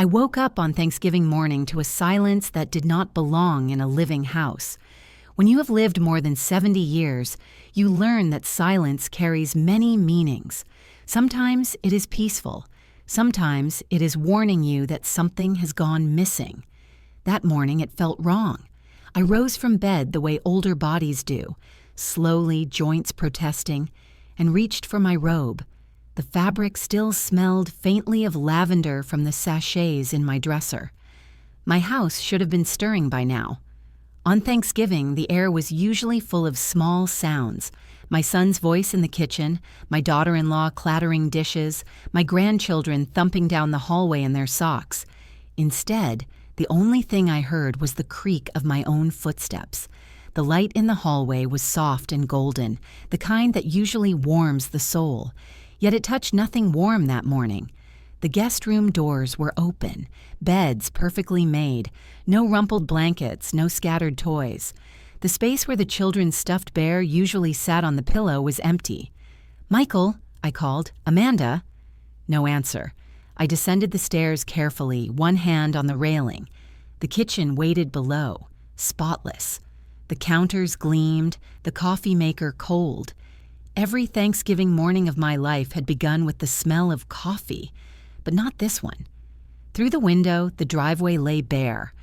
I woke up on Thanksgiving morning to a silence that did not belong in a living house. When you have lived more than 70 years, you learn that silence carries many meanings. Sometimes it is peaceful. Sometimes it is warning you that something has gone missing. That morning it felt wrong. I rose from bed the way older bodies do, slowly, joints protesting, and reached for my robe. The fabric still smelled faintly of lavender from the sachets in my dresser. My house should have been stirring by now. On Thanksgiving, the air was usually full of small sounds. My son's voice in the kitchen, my daughter-in-law clattering dishes, my grandchildren thumping down the hallway in their socks. Instead, the only thing I heard was the creak of my own footsteps. The light in the hallway was soft and golden, the kind that usually warms the soul. Yet it touched nothing warm that morning. The guest room doors were open, beds perfectly made, no rumpled blankets, no scattered toys. The space where the children's stuffed bear usually sat on the pillow was empty. "Michael," I called. "Amanda?" No answer. I descended the stairs carefully, one hand on the railing. The kitchen waited below, spotless. The counters gleamed, the coffee maker cold. Every Thanksgiving morning of my life had begun with the smell of coffee, but not this one. Through the window, the driveway lay bare.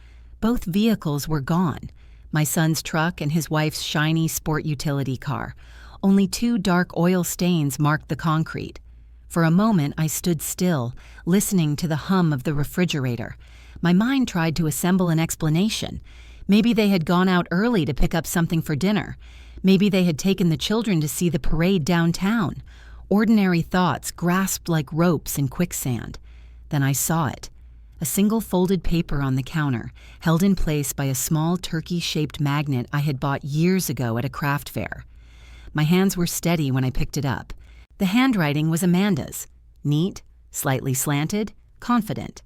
Both vehicles were gone, my son's truck and his wife's shiny sport utility car. Only 2 dark oil stains marked the concrete. For a moment, I stood still, listening to the hum of the refrigerator. My mind tried to assemble an explanation. Maybe they had gone out early to pick up something for dinner. Maybe they had taken the children to see the parade downtown. Ordinary thoughts grasped like ropes in quicksand. Then I saw it. A single folded paper on the counter, held in place by a small turkey-shaped magnet I had bought years ago at a craft fair. My hands were steady when I picked it up. The handwriting was Amanda's. Neat, slightly slanted, confident.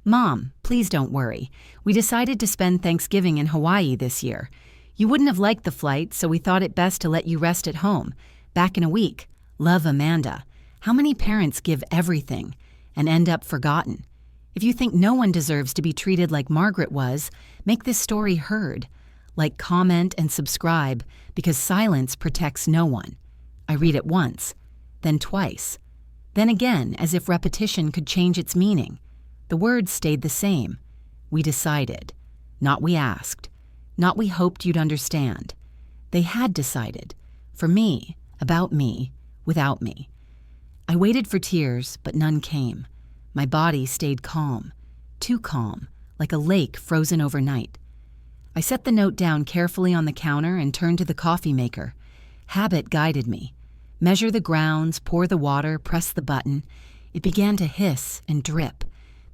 "Mom, please don't worry. We decided to spend Thanksgiving in Hawaii this year. You wouldn't have liked the flight, so we thought it best to let you rest at home. Back in a week. Love, Amanda." How many parents give everything and end up forgotten? If you think no one deserves to be treated like Margaret was, make this story heard. Like, comment, and subscribe, because silence protects no one. I read it once, then twice, then again, as if repetition could change its meaning. The words stayed the same. We decided. Not we asked. Not we hoped you'd understand. They had decided. For me, about me, without me. I waited for tears, but none came. My body stayed calm. Too calm, like a lake frozen overnight. I set the note down carefully on the counter and turned to the coffee maker. Habit guided me. Measure the grounds, pour the water, press the button. It began to hiss and drip.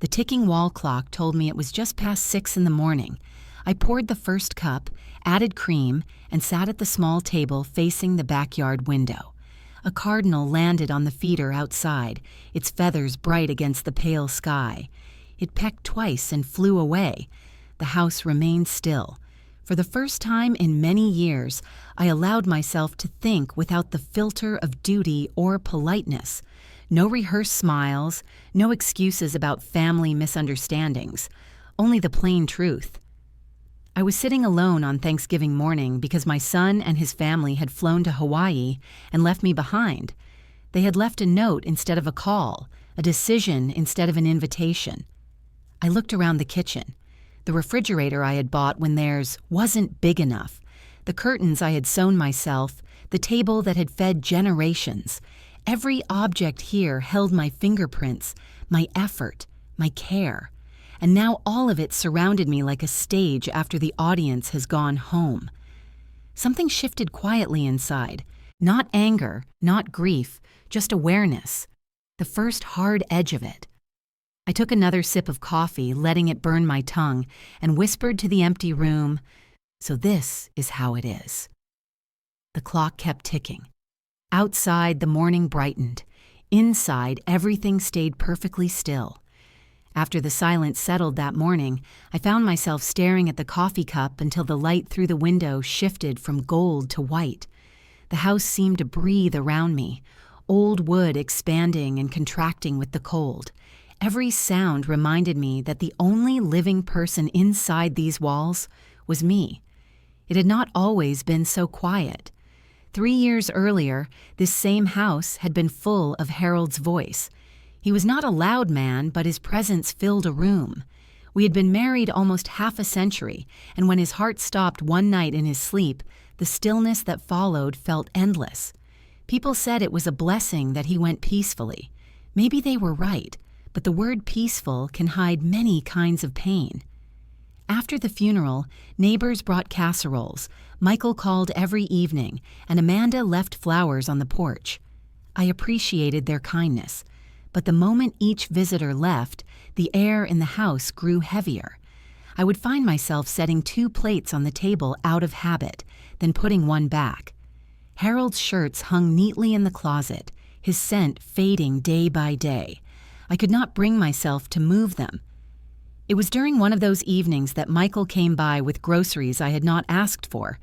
The ticking wall clock told me it was just past 6 in the morning. I poured the first cup, added cream, and sat at the small table facing the backyard window. A cardinal landed on the feeder outside, its feathers bright against the pale sky. It pecked twice and flew away. The house remained still. For the first time in many years, I allowed myself to think without the filter of duty or politeness. No rehearsed smiles, no excuses about family misunderstandings, only the plain truth. I was sitting alone on Thanksgiving morning because my son and his family had flown to Hawaii and left me behind. They had left a note instead of a call, a decision instead of an invitation. I looked around the kitchen. The refrigerator I had bought when theirs wasn't big enough. The curtains I had sewn myself, the table that had fed generations. Every object here held my fingerprints, my effort, my care. And now all of it surrounded me like a stage after the audience has gone home. Something shifted quietly inside. Not anger, not grief, just awareness. The first hard edge of it. I took another sip of coffee, letting it burn my tongue, and whispered to the empty room, "So this is how it is." The clock kept ticking. Outside, the morning brightened. Inside, everything stayed perfectly still. After the silence settled that morning, I found myself staring at the coffee cup until the light through the window shifted from gold to white. The house seemed to breathe around me, old wood expanding and contracting with the cold. Every sound reminded me that the only living person inside these walls was me. It had not always been so quiet. 3 years earlier, this same house had been full of Harold's voice. He was not a loud man, but his presence filled a room. We had been married almost half a century, and when his heart stopped one night in his sleep, the stillness that followed felt endless. People said it was a blessing that he went peacefully. Maybe they were right, but the word peaceful can hide many kinds of pain. After the funeral, neighbors brought casseroles. Michael called every evening, and Amanda left flowers on the porch. I appreciated their kindness, but the moment each visitor left, the air in the house grew heavier. I would find myself setting 2 plates on the table out of habit, then putting one back. Harold's shirts hung neatly in the closet, his scent fading day by day. I could not bring myself to move them. It was during one of those evenings that Michael came by with groceries I had not asked for.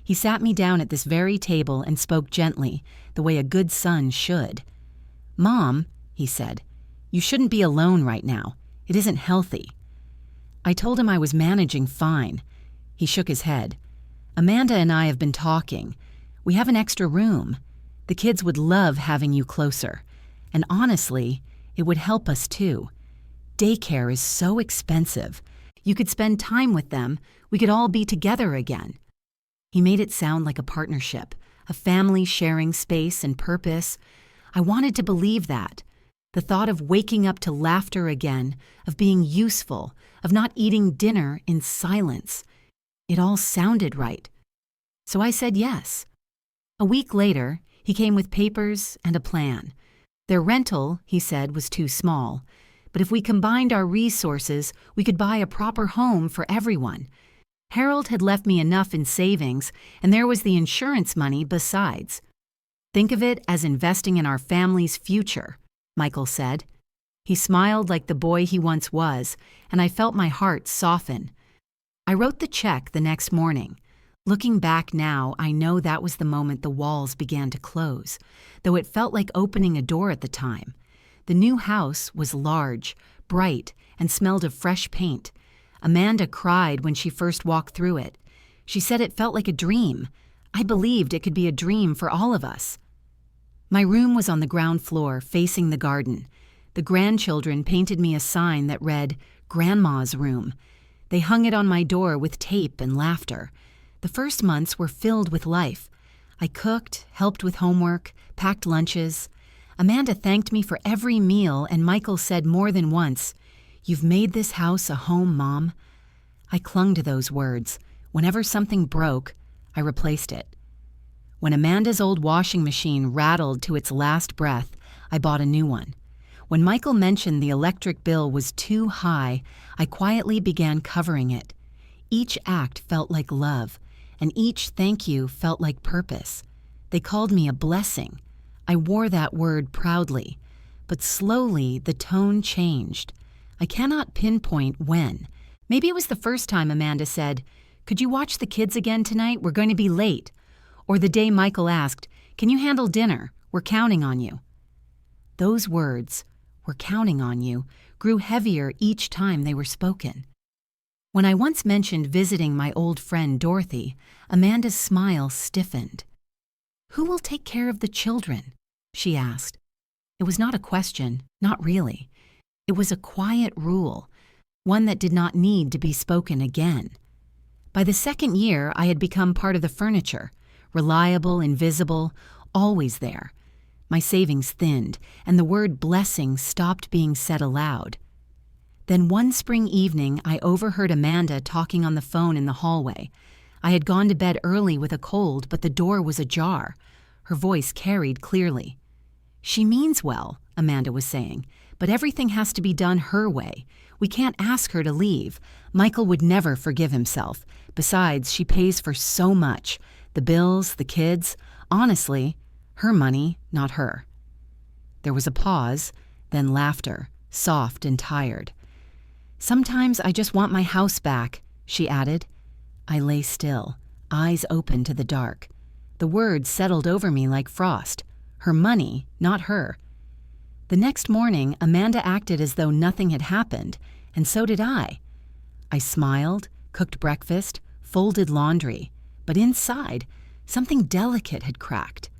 He sat me down at this very table and spoke gently, the way a good son should. "Mom," he said, "you shouldn't be alone right now. It isn't healthy." I told him I was managing fine. He shook his head. "Amanda and I have been talking. We have an extra room. The kids would love having you closer. And honestly, it would help us too. Daycare is so expensive. You could spend time with them. We could all be together again." He made it sound like a partnership, a family sharing space and purpose. I wanted to believe that. The thought of waking up to laughter again, of being useful, of not eating dinner in silence. It all sounded right. So I said yes. A week later, he came with papers and a plan. Their rental, he said, was too small. But if we combined our resources, we could buy a proper home for everyone. Harold had left me enough in savings, and there was the insurance money besides. "Think of it as investing in our family's future," Michael said. He smiled like the boy he once was, and I felt my heart soften. I wrote the check the next morning. Looking back now, I know that was the moment the walls began to close, though it felt like opening a door at the time. The new house was large, bright, and smelled of fresh paint. Amanda cried when she first walked through it. She said it felt like a dream. I believed it could be a dream for all of us. My room was on the ground floor, facing the garden. The grandchildren painted me a sign that read, "Grandma's Room." They hung it on my door with tape and laughter. The first months were filled with life. I cooked, helped with homework, packed lunches. Amanda thanked me for every meal, and Michael said more than once, "You've made this house a home, Mom." I clung to those words. Whenever something broke, I replaced it. When Amanda's old washing machine rattled to its last breath, I bought a new one. When Michael mentioned the electric bill was too high, I quietly began covering it. Each act felt like love, and each thank you felt like purpose. They called me a blessing. I wore that word proudly, but slowly the tone changed. I cannot pinpoint when. Maybe it was the first time Amanda said, "Could you watch the kids again tonight? We're going to be late." Or the day Michael asked, "Can you handle dinner? We're counting on you." Those words, "we're counting on you," grew heavier each time they were spoken. When I once mentioned visiting my old friend Dorothy, Amanda's smile stiffened. "Who will take care of the children?" she asked. It was not a question, not really. It was a quiet rule, one that did not need to be spoken again. By the second year, I had become part of the furniture, reliable, invisible, always there. My savings thinned, and the word blessing stopped being said aloud. Then one spring evening, I overheard Amanda talking on the phone in the hallway. I had gone to bed early with a cold, but the door was ajar. Her voice carried clearly. "She means well," Amanda was saying, "but everything has to be done her way. We can't ask her to leave. Michael would never forgive himself. Besides, she pays for so much. The bills, the kids. Honestly, her money, not her." There was a pause, then laughter, soft and tired. "Sometimes I just want my house back," she added. I lay still, eyes open to the dark. The words settled over me like frost. Her money, not her. The next morning, Amanda acted as though nothing had happened, and so did I. I smiled, cooked breakfast, folded laundry, but inside, something delicate had cracked.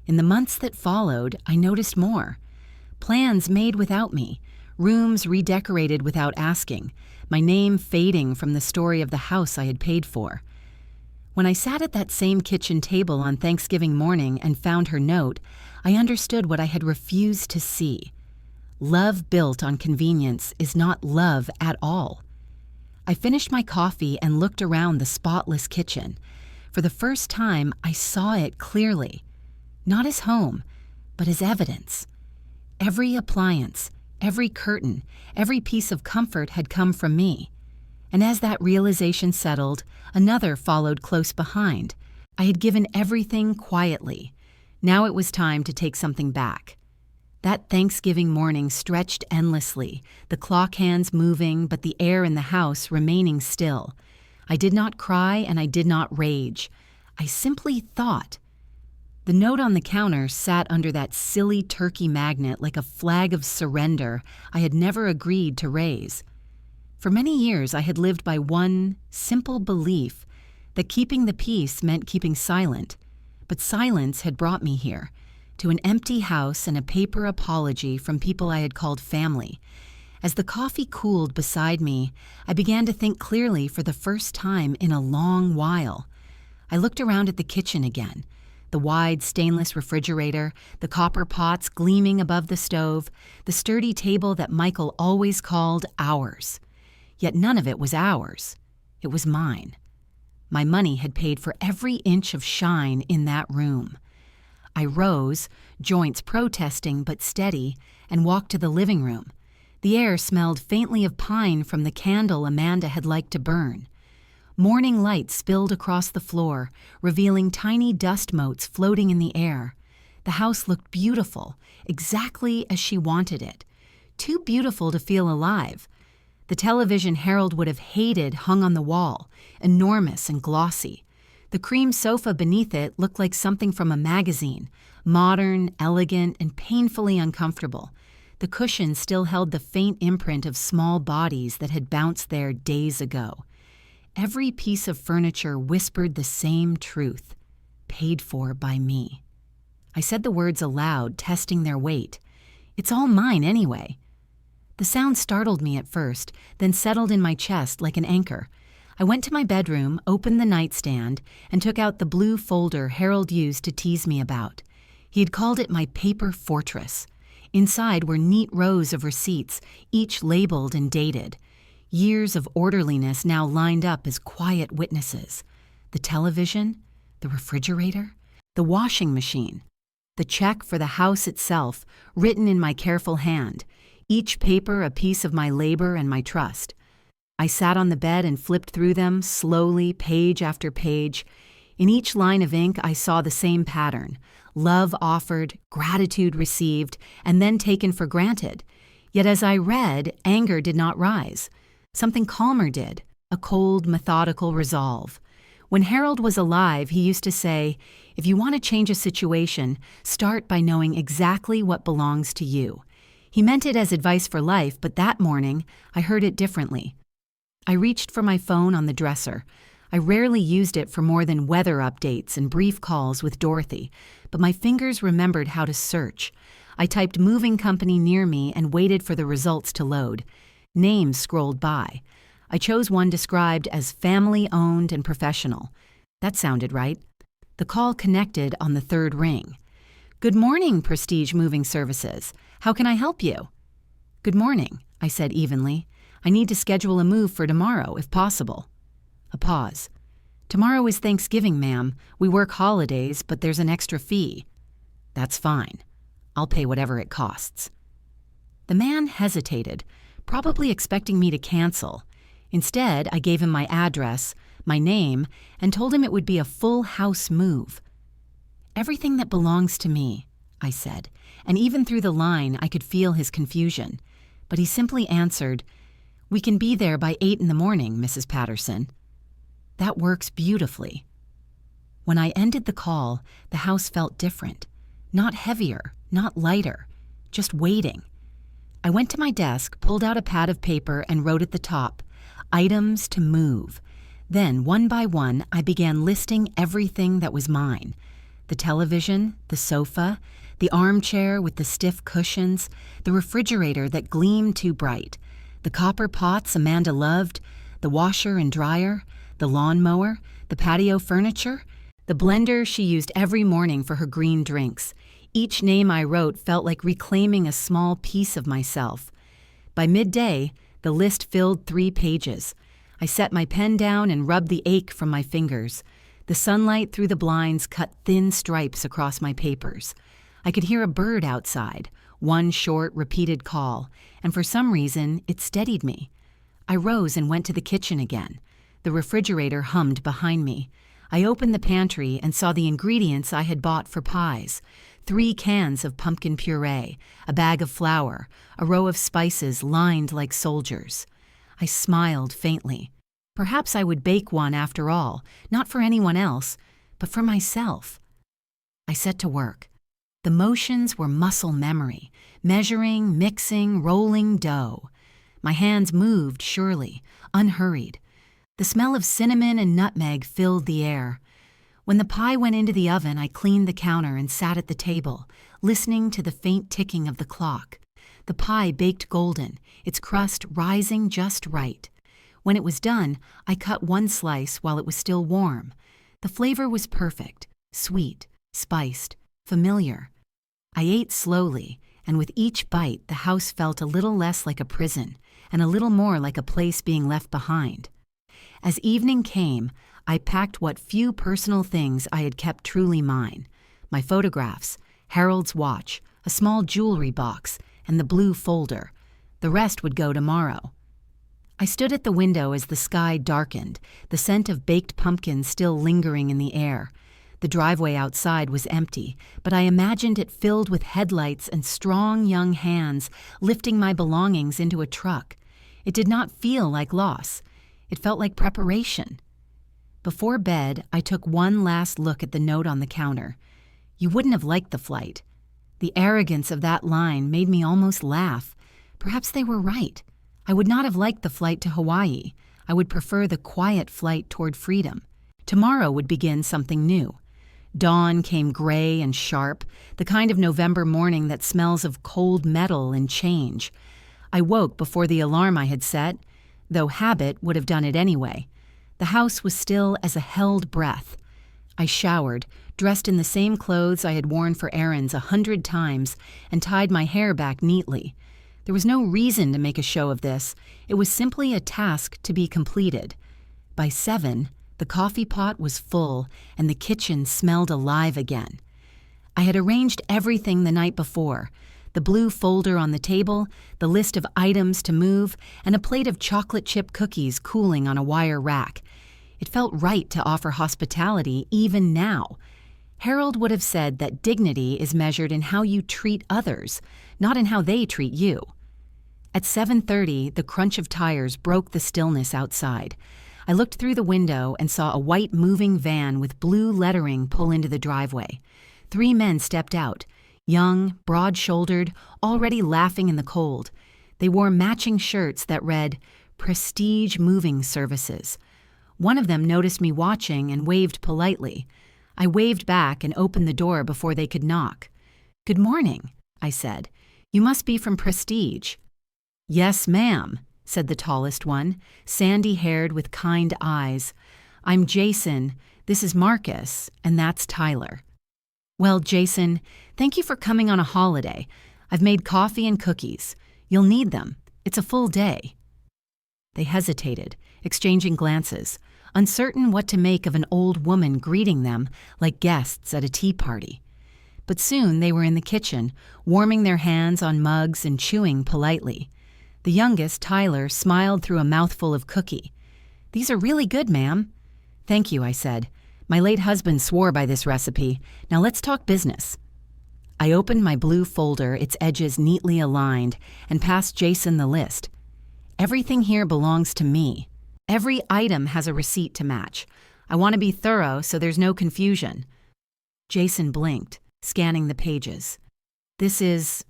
In the months that followed, I noticed more. Plans made without me, rooms redecorated without asking, my name fading from the story of the house I had paid for. When I sat at that same kitchen table on Thanksgiving morning and found her note, I understood what I had refused to see. Love built on convenience is not love at all. I finished my coffee and looked around the spotless kitchen. For the first time, I saw it clearly. Not as home, but as evidence. Every appliance, every curtain, every piece of comfort had come from me. And as that realization settled, another followed close behind. I had given everything quietly. Now it was time to take something back. That Thanksgiving morning stretched endlessly, the clock hands moving, but the air in the house remaining still. I did not cry and I did not rage. I simply thought. The note on the counter sat under that silly turkey magnet like a flag of surrender I had never agreed to raise. For many years I had lived by one simple belief that keeping the peace meant keeping silent, but silence had brought me here, to an empty house and a paper apology from people I had called family. As the coffee cooled beside me, I began to think clearly for the first time in a long while. I looked around at the kitchen again, the wide stainless refrigerator, the copper pots gleaming above the stove, the sturdy table that Michael always called ours. Yet none of it was ours. It was mine. My money had paid for every inch of shine in that room. I rose, joints protesting but steady, and walked to the living room. The air smelled faintly of pine from the candle Amanda had liked to burn. Morning light spilled across the floor, revealing tiny dust motes floating in the air. The house looked beautiful, exactly as she wanted it. Too beautiful to feel alive. The television Harold would have hated hung on the wall, enormous and glossy. The cream sofa beneath it looked like something from a magazine, modern, elegant, and painfully uncomfortable. The cushions still held the faint imprint of small bodies that had bounced there days ago. Every piece of furniture whispered the same truth, paid for by me. I said the words aloud, testing their weight. It's all mine anyway. The sound startled me at first, then settled in my chest like an anchor. I went to my bedroom, opened the nightstand, and took out the blue folder Harold used to tease me about. He had called it my paper fortress. Inside were neat rows of receipts, each labeled and dated. Years of orderliness now lined up as quiet witnesses. The television, the refrigerator, the washing machine, the check for the house itself, written in my careful hand, each paper a piece of my labor and my trust. I sat on the bed and flipped through them, slowly, page after page. In each line of ink I saw the same pattern: love offered, gratitude received, and then taken for granted. Yet as I read, anger did not rise. Something calmer did, a cold, methodical resolve. When Harold was alive, he used to say, if you want to change a situation, start by knowing exactly what belongs to you. He meant it as advice for life, but that morning, I heard it differently. I reached for my phone on the dresser. I rarely used it for more than weather updates and brief calls with Dorothy, but my fingers remembered how to search. I typed moving company near me and waited for the results to load. Names scrolled by. I chose one described as family-owned and professional. That sounded right. The call connected on the third ring. Good morning, Prestige Moving Services. How can I help you? Good morning, I said evenly. I need to schedule a move for tomorrow, if possible. A pause. Tomorrow is Thanksgiving, ma'am. We work holidays, but there's an extra fee. That's fine. I'll pay whatever it costs. The man hesitated, probably expecting me to cancel. Instead, I gave him my address, my name, and told him it would be a full house move. Everything that belongs to me, I said, and even through the line I could feel his confusion. But he simply answered, we can be there by 8 in the morning, Mrs. Patterson. That works beautifully. When I ended the call, the house felt different. Not heavier, not lighter, just waiting. I went to my desk, pulled out a pad of paper, and wrote at the top, "Items to move." Then, one by one, I began listing everything that was mine. The television, the sofa, the armchair with the stiff cushions, the refrigerator that gleamed too bright, the copper pots Amanda loved, the washer and dryer, the lawnmower, the patio furniture, the blender she used every morning for her green drinks. Each name I wrote felt like reclaiming a small piece of myself. By midday, the list filled 3 pages. I set my pen down and rubbed the ache from my fingers. The sunlight through the blinds cut thin stripes across my papers. I could hear a bird outside, one short, repeated call, and for some reason, it steadied me. I rose and went to the kitchen again. The refrigerator hummed behind me. I opened the pantry and saw the ingredients I had bought for pies. 3 cans of pumpkin puree, a bag of flour, a row of spices lined like soldiers. I smiled faintly. Perhaps I would bake one after all, not for anyone else, but for myself. I set to work. The motions were muscle memory, measuring, mixing, rolling dough. My hands moved surely, unhurried. The smell of cinnamon and nutmeg filled the air. When the pie went into the oven, I cleaned the counter and sat at the table, listening to the faint ticking of the clock. The pie baked golden, its crust rising just right. When it was done, I cut one slice while it was still warm. The flavor was perfect, sweet, spiced, familiar. I ate slowly, and with each bite, the house felt a little less like a prison and a little more like a place being left behind. As evening came, I packed what few personal things I had kept truly mine: my photographs, Harold's watch, a small jewelry box, and the blue folder. The rest would go tomorrow. I stood at the window as the sky darkened, the scent of baked pumpkins still lingering in the air. The driveway outside was empty, but I imagined it filled with headlights and strong young hands lifting my belongings into a truck. It did not feel like loss. It felt like preparation. Before bed, I took one last look at the note on the counter. "You wouldn't have liked the flight." The arrogance of that line made me almost laugh. Perhaps they were right. I would not have liked the flight to Hawaii. I would prefer the quiet flight toward freedom. Tomorrow would begin something new. Dawn came gray and sharp, the kind of November morning that smells of cold metal and change. I woke before the alarm I had set, though habit would have done it anyway. The house was still as a held breath. I showered, dressed in the same clothes I had worn for errands 100 times, and tied my hair back neatly. There was no reason to make a show of this. It was simply a task to be completed. By 7, the coffee pot was full, and the kitchen smelled alive again. I had arranged everything the night before: the blue folder on the table, the list of items to move, and a plate of chocolate chip cookies cooling on a wire rack. It felt right to offer hospitality even now. Harold would have said that dignity is measured in how you treat others, not in how they treat you. At 7:30, the crunch of tires broke the stillness outside. I looked through the window and saw a white moving van with blue lettering pull into the driveway. 3 men stepped out, young, broad-shouldered, already laughing in the cold. They wore matching shirts that read, "Prestige Moving Services." One of them noticed me watching and waved politely. I waved back and opened the door before they could knock. "Good morning," I said. "You must be from Prestige." "Yes, ma'am," said the tallest one, sandy-haired with kind eyes. "I'm Jason, this is Marcus, and that's Tyler." "Well, Jason, thank you for coming on a holiday. I've made coffee and cookies. You'll need them. It's a full day." They hesitated, exchanging glances, uncertain what to make of an old woman greeting them like guests at a tea party. But soon they were in the kitchen, warming their hands on mugs and chewing politely. The youngest, Tyler, smiled through a mouthful of cookie. "These are really good, ma'am." "Thank you," I said. "My late husband swore by this recipe. Now let's talk business." I opened my blue folder, its edges neatly aligned, and passed Jason the list. "Everything here belongs to me. Every item has a receipt to match. I want to be thorough so there's no confusion." Jason blinked, scanning the pages. "This is..."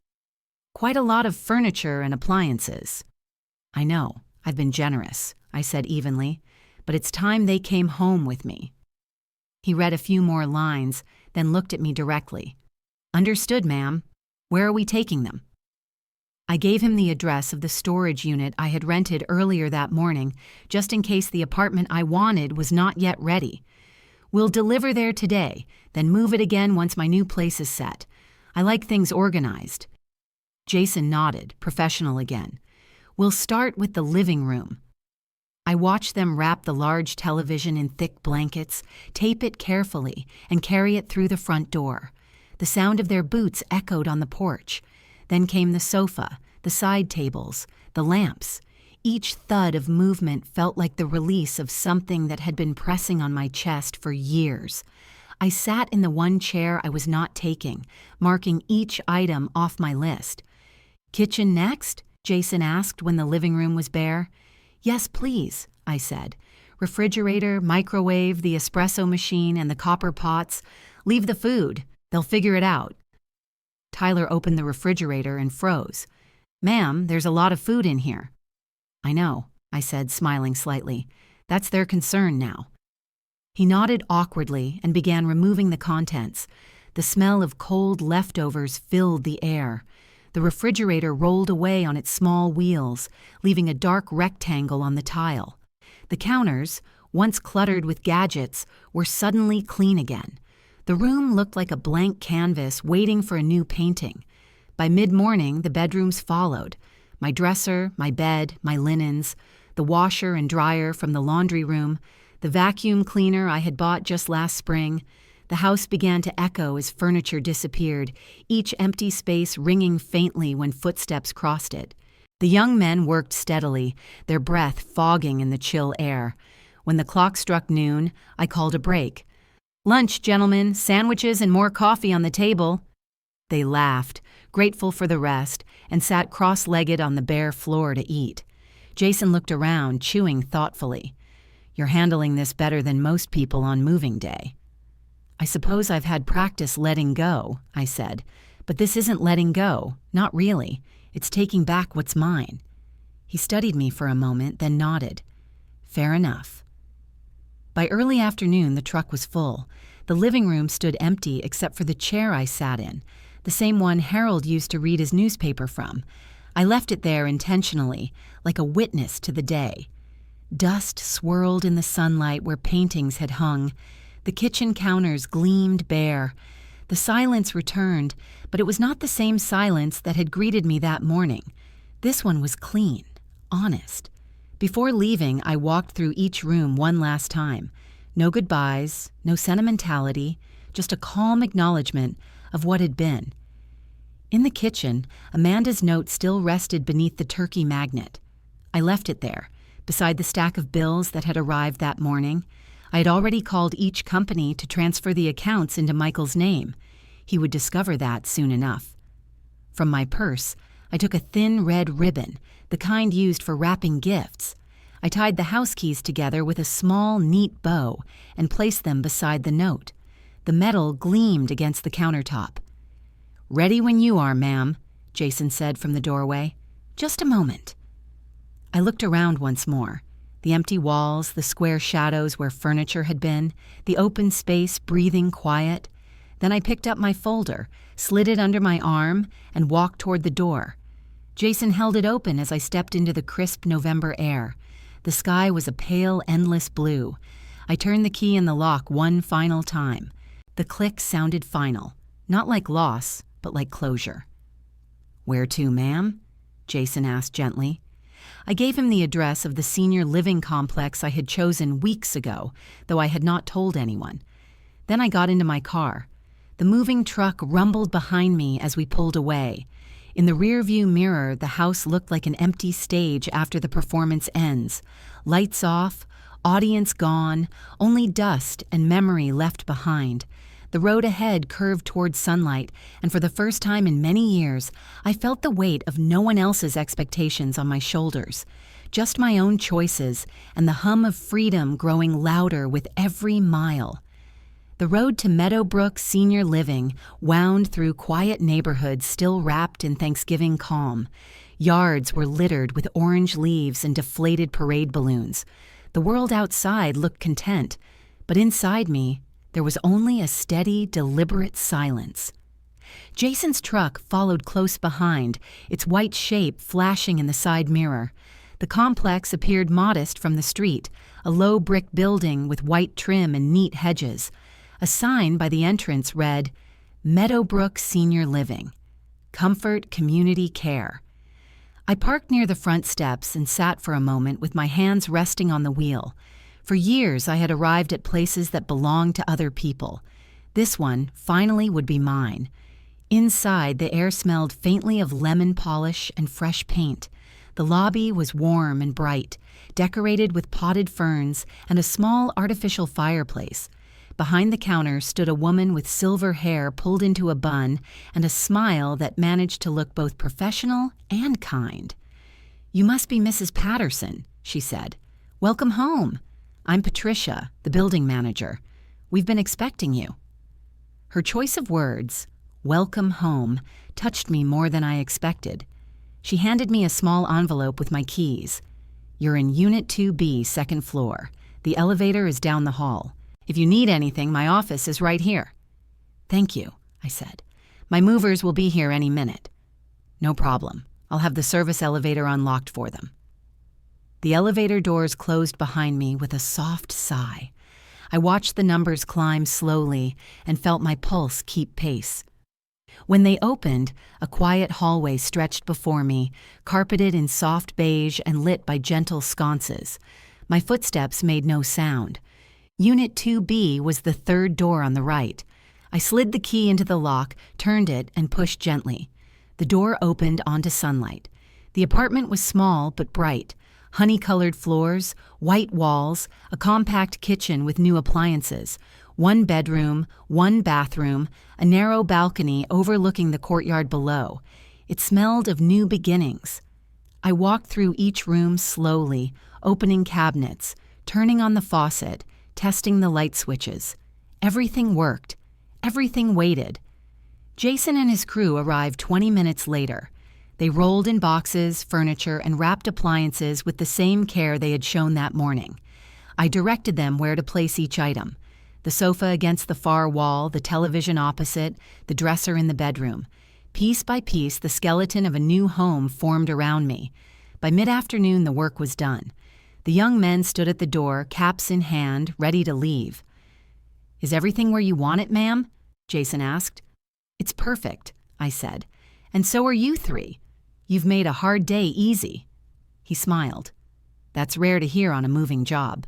Quite a lot of furniture and appliances. I know, I've been generous, I said evenly, but it's time they came home with me. He read a few more lines, then looked at me directly. Understood, ma'am. Where are we taking them? I gave him the address of the storage unit I had rented earlier that morning, just in case the apartment I wanted was not yet ready. We'll deliver there today, then move it again once my new place is set. I like things organized. Jason nodded, professional again. We'll start with the living room. I watched them wrap the large television in thick blankets, tape it carefully, and carry it through the front door. The sound of their boots echoed on the porch. Then came the sofa, the side tables, the lamps. Each thud of movement felt like the release of something that had been pressing on my chest for years. I sat in the one chair I was not taking, marking each item off my list. Kitchen next? Jason asked when the living room was bare. Yes, please, I said. Refrigerator, microwave, the espresso machine, and the copper pots. Leave the food. They'll figure it out. Tyler opened the refrigerator and froze. Ma'am, there's a lot of food in here. I know, I said, smiling slightly. That's their concern now. He nodded awkwardly and began removing the contents. The smell of cold leftovers filled the air. The refrigerator rolled away on its small wheels, leaving a dark rectangle on the tile. The counters, once cluttered with gadgets, were suddenly clean again. The room looked like a blank canvas waiting for a new painting. By mid-morning, the bedrooms followed. My dresser, my bed, my linens, the washer and dryer from the laundry room, the vacuum cleaner I had bought just last spring. The house began to echo as furniture disappeared, each empty space ringing faintly when footsteps crossed it. The young men worked steadily, their breath fogging in the chill air. When the clock struck noon, I called a break. Lunch, gentlemen, sandwiches and more coffee on the table. They laughed, grateful for the rest, and sat cross-legged on the bare floor to eat. Jason looked around, chewing thoughtfully. You're handling this better than most people on moving day. I suppose I've had practice letting go, I said, but this isn't letting go, not really. It's taking back what's mine. He studied me for a moment, then nodded. Fair enough. By early afternoon, the truck was full. The living room stood empty except for the chair I sat in, the same one Harold used to read his newspaper from. I left it there intentionally, like a witness to the day. Dust swirled in the sunlight where paintings had hung. The kitchen counters gleamed bare. The silence returned, but it was not the same silence that had greeted me that morning. This one was clean, honest. Before leaving, I walked through each room one last time. No goodbyes, no sentimentality, just a calm acknowledgement of what had been. In the kitchen, Amanda's note still rested beneath the turkey magnet. I left it there, beside the stack of bills that had arrived that morning. I had already called each company to transfer the accounts into Michael's name. He would discover that soon enough. From my purse, I took a thin red ribbon, the kind used for wrapping gifts. I tied the house keys together with a small, neat bow and placed them beside the note. The metal gleamed against the countertop. Ready when you are, ma'am, Jason said from the doorway. Just a moment. I looked around once more. The empty walls, the square shadows where furniture had been, the open space breathing quiet. Then I picked up my folder, slid it under my arm, and walked toward the door. Jason held it open as I stepped into the crisp November air. The sky was a pale, endless blue. I turned the key in the lock one final time. The click sounded final, not like loss, but like closure. Where to, ma'am? Jason asked gently. I gave him the address of the senior living complex I had chosen weeks ago, though I had not told anyone. Then I got into my car. The moving truck rumbled behind me as we pulled away. In the rearview mirror, the house looked like an empty stage after the performance ends. Lights off, audience gone, only dust and memory left behind. The road ahead curved toward sunlight, and for the first time in many years, I felt the weight of no one else's expectations on my shoulders. Just my own choices, and the hum of freedom growing louder with every mile. The road to Meadowbrook Senior Living wound through quiet neighborhoods still wrapped in Thanksgiving calm. Yards were littered with orange leaves and deflated parade balloons. The world outside looked content, but inside me, there was only a steady, deliberate silence. Jason's truck followed close behind, its white shape flashing in the side mirror. The complex appeared modest from the street, a low brick building with white trim and neat hedges. A sign by the entrance read, Meadowbrook Senior Living. Comfort, community, care. I parked near the front steps and sat for a moment with my hands resting on the wheel. For years I had arrived at places that belonged to other people. This one finally would be mine. Inside, the air smelled faintly of lemon polish and fresh paint. The lobby was warm and bright, decorated with potted ferns and a small artificial fireplace. Behind the counter stood a woman with silver hair pulled into a bun and a smile that managed to look both professional and kind. "You must be Mrs. Patterson," she said. "Welcome home. I'm Patricia, the building manager. We've been expecting you." Her choice of words, "welcome home," touched me more than I expected. She handed me a small envelope with my keys. "You're in Unit 2B, second floor. The elevator is down the hall. If you need anything, my office is right here." "Thank you," I said. "My movers will be here any minute." "No problem. I'll have the service elevator unlocked for them." The elevator doors closed behind me with a soft sigh. I watched the numbers climb slowly and felt my pulse keep pace. When they opened, a quiet hallway stretched before me, carpeted in soft beige and lit by gentle sconces. My footsteps made no sound. Unit 2B was the third door on the right. I slid the key into the lock, turned it, and pushed gently. The door opened onto sunlight. The apartment was small but bright. Honey-colored floors, white walls, a compact kitchen with new appliances, one bedroom, one bathroom, a narrow balcony overlooking the courtyard below. It smelled of new beginnings. I walked through each room slowly, opening cabinets, turning on the faucet, testing the light switches. Everything worked. Everything waited. Jason and his crew arrived 20 minutes later. They rolled in boxes, furniture, and wrapped appliances with the same care they had shown that morning. I directed them where to place each item. The sofa against the far wall, the television opposite, the dresser in the bedroom. Piece by piece, the skeleton of a new home formed around me. By mid-afternoon, the work was done. The young men stood at the door, caps in hand, ready to leave. "Is everything where you want it, ma'am?" Jason asked. "It's perfect," I said. "And so are you three. You've made a hard day easy." He smiled. "That's rare to hear on a moving job."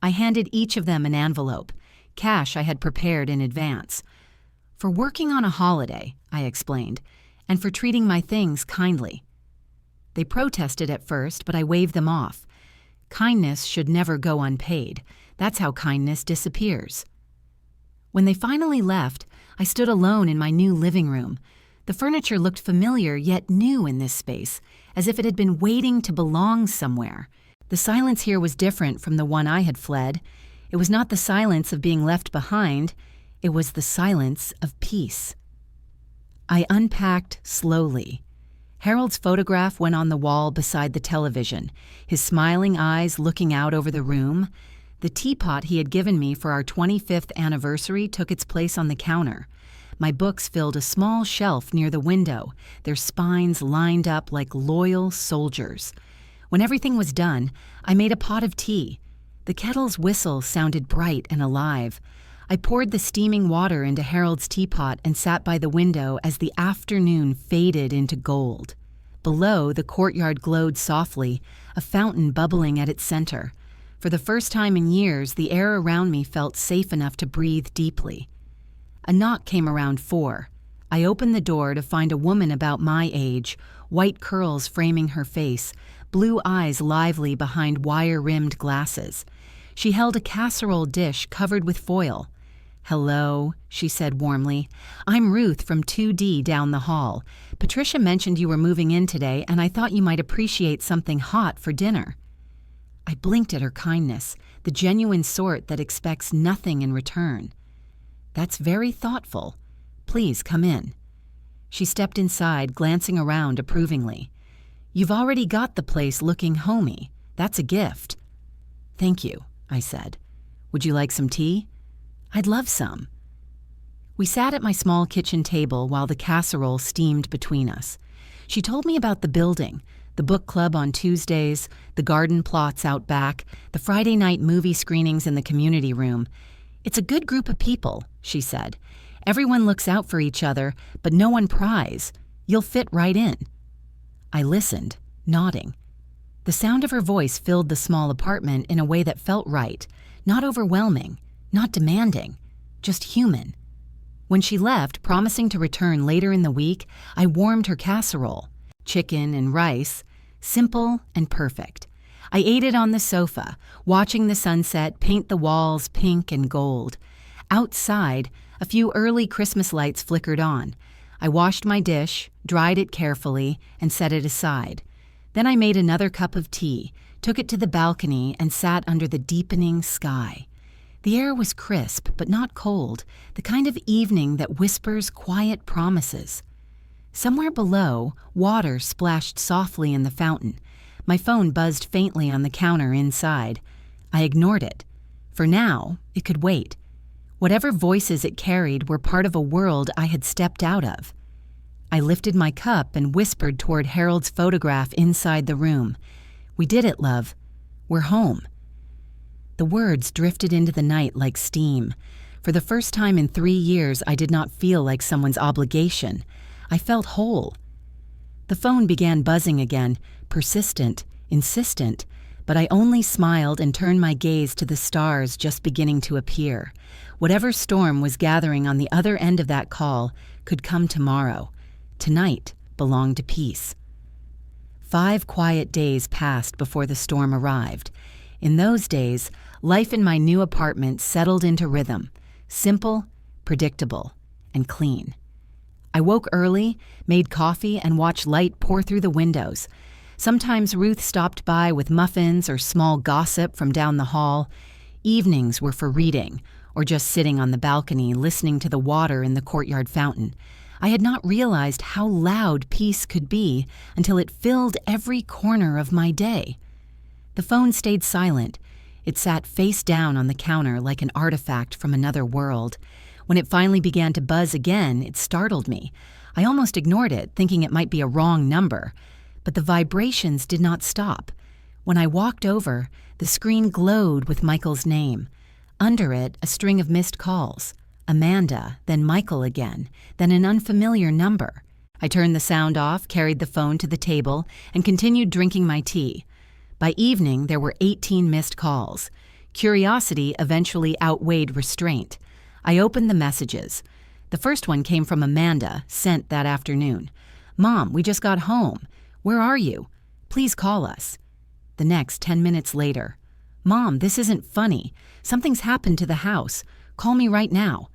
I handed each of them an envelope, cash I had prepared in advance. "For working on a holiday," I explained, "and for treating my things kindly." They protested at first, but I waved them off. Kindness should never go unpaid. That's how kindness disappears. When they finally left, I stood alone in my new living room. The furniture looked familiar yet new in this space, as if it had been waiting to belong somewhere. The silence here was different from the one I had fled. It was not the silence of being left behind. It was the silence of peace. I unpacked slowly. Harold's photograph went on the wall beside the television, his smiling eyes looking out over the room. The teapot he had given me for our 25th anniversary took its place on the counter. My books filled a small shelf near the window, their spines lined up like loyal soldiers. When everything was done, I made a pot of tea. The kettle's whistle sounded bright and alive. I poured the steaming water into Harold's teapot and sat by the window as the afternoon faded into gold. Below, the courtyard glowed softly, a fountain bubbling at its center. For the first time in years, the air around me felt safe enough to breathe deeply. A knock came around 4. I opened the door to find a woman about my age, white curls framing her face, blue eyes lively behind wire-rimmed glasses. She held a casserole dish covered with foil. "Hello," she said warmly. "I'm Ruth from 2D down the hall. Patricia mentioned you were moving in today, and I thought you might appreciate something hot for dinner." I blinked at her kindness, the genuine sort that expects nothing in return. "That's very thoughtful. Please come in." She stepped inside, glancing around approvingly. "You've already got the place looking homey. That's a gift." "Thank you," I said. "Would you like some tea?" "I'd love some." We sat at my small kitchen table while the casserole steamed between us. She told me about the building, the book club on Tuesdays, the garden plots out back, the Friday night movie screenings in the community room. "It's a good group of people," she said. "Everyone looks out for each other, but no one pries. You'll fit right in." I listened, nodding. The sound of her voice filled the small apartment in a way that felt right, not overwhelming, not demanding, just human. When she left, promising to return later in the week, I warmed her casserole, chicken and rice, simple and perfect. I ate it on the sofa, watching the sunset paint the walls pink and gold. Outside, a few early Christmas lights flickered on. I washed my dish, dried it carefully, and set it aside. Then I made another cup of tea, took it to the balcony, and sat under the deepening sky. The air was crisp, but not cold, the kind of evening that whispers quiet promises. Somewhere below, water splashed softly in the fountain. My phone buzzed faintly on the counter inside. I ignored it. For now, it could wait. Whatever voices it carried were part of a world I had stepped out of. I lifted my cup and whispered toward Harold's photograph inside the room. "We did it, love. We're home." The words drifted into the night like steam. For the first time in 3 years, I did not feel like someone's obligation. I felt whole. The phone began buzzing again, persistent, insistent, but I only smiled and turned my gaze to the stars just beginning to appear. Whatever storm was gathering on the other end of that call could come tomorrow. Tonight belonged to peace. 5 quiet days passed before the storm arrived. In those days, life in my new apartment settled into rhythm, simple, predictable, and clean. I woke early, made coffee, and watched light pour through the windows. Sometimes Ruth stopped by with muffins or small gossip from down the hall. Evenings were for reading, or just sitting on the balcony listening to the water in the courtyard fountain. I had not realized how loud peace could be until it filled every corner of my day. The phone stayed silent. It sat face down on the counter like an artifact from another world. When it finally began to buzz again, it startled me. I almost ignored it, thinking it might be a wrong number. But the vibrations did not stop. When I walked over, the screen glowed with Michael's name. Under it, a string of missed calls. Amanda, then Michael again, then an unfamiliar number. I turned the sound off, carried the phone to the table, and continued drinking my tea. By evening, there were 18 missed calls. Curiosity eventually outweighed restraint. I opened the messages. The first one came from Amanda, sent that afternoon. "Mom, we just got home. Where are you? Please call us." The next, 10 minutes later. "Mom, this isn't funny. Something's happened to the house. Call me right now."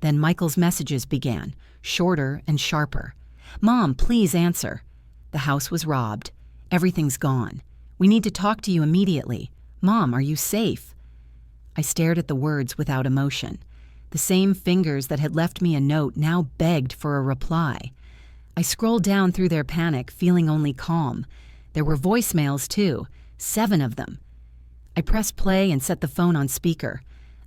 Then Michael's messages began, shorter and sharper. "Mom, please answer. The house was robbed. Everything's gone. We need to talk to you immediately. Mom, are you safe?" I stared at the words without emotion. The same fingers that had left me a note now begged for a reply. I scrolled down through their panic, feeling only calm. There were voicemails, too, 7 of them. I pressed play and set the phone on speaker.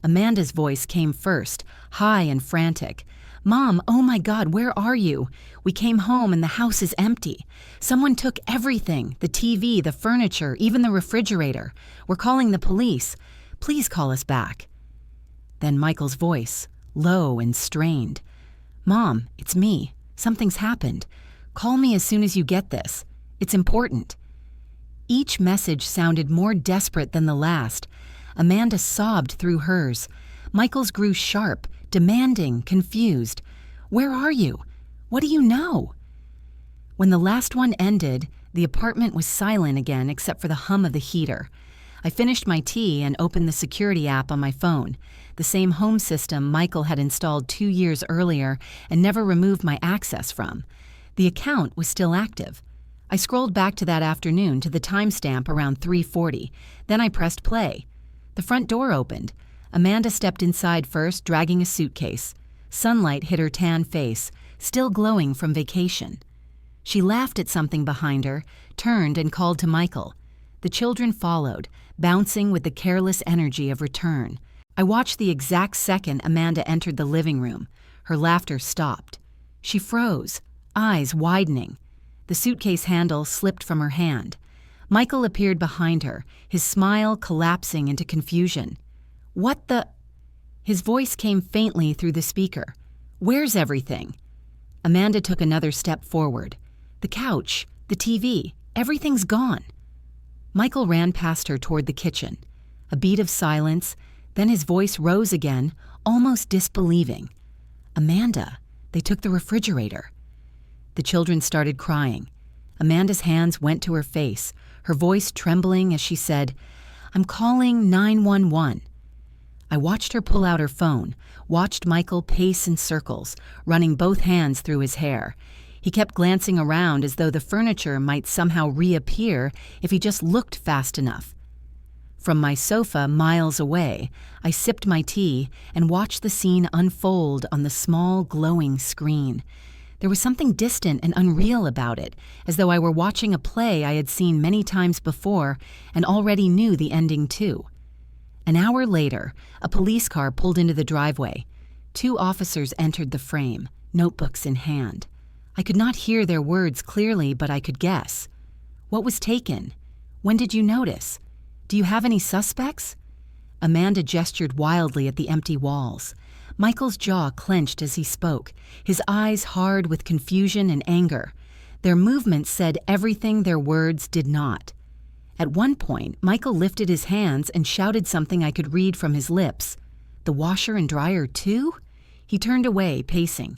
Amanda's voice came first, high and frantic. "Mom, oh my God, where are you? We came home and the house is empty. Someone took everything, the TV, the furniture, even the refrigerator. We're calling the police. Please call us back." Then Michael's voice, low and strained. "Mom, it's me. Something's happened. Call me as soon as you get this. It's important." Each message sounded more desperate than the last. Amanda sobbed through hers. Michael's grew sharp, demanding, confused. "Where are you? What do you know?" When the last one ended, the apartment was silent again except for the hum of the heater. I finished my tea and opened the security app on my phone, the same home system Michael had installed 2 years earlier and never removed my access from. The account was still active. I scrolled back to that afternoon to the timestamp around 3:40. Then I pressed play. The front door opened. Amanda stepped inside first, dragging a suitcase. Sunlight hit her tan face, still glowing from vacation. She laughed at something behind her, turned and called to Michael. The children followed, bouncing with the careless energy of return. I watched the exact second Amanda entered the living room. Her laughter stopped. She froze, eyes widening. The suitcase handle slipped from her hand. Michael appeared behind her, his smile collapsing into confusion. "What the—" His voice came faintly through the speaker. "Where's everything?" Amanda took another step forward. "The couch, the TV, everything's gone." Michael ran past her toward the kitchen. A beat of silence, then his voice rose again, almost disbelieving. "Amanda, they took the refrigerator." The children started crying. Amanda's hands went to her face, her voice trembling as she said, "I'm calling 911. I watched her pull out her phone, watched Michael pace in circles, running both hands through his hair. He kept glancing around as though the furniture might somehow reappear if he just looked fast enough. From my sofa miles away, I sipped my tea and watched the scene unfold on the small, glowing screen. There was something distant and unreal about it, as though I were watching a play I had seen many times before and already knew the ending to. An hour later, a police car pulled into the driveway. 2 officers entered the frame, notebooks in hand. I could not hear their words clearly, but I could guess. "What was taken? When did you notice? Do you have any suspects?" Amanda gestured wildly at the empty walls. Michael's jaw clenched as he spoke, his eyes hard with confusion and anger. Their movements said everything their words did not. At one point, Michael lifted his hands and shouted something I could read from his lips. "The washer and dryer too?" He turned away, pacing.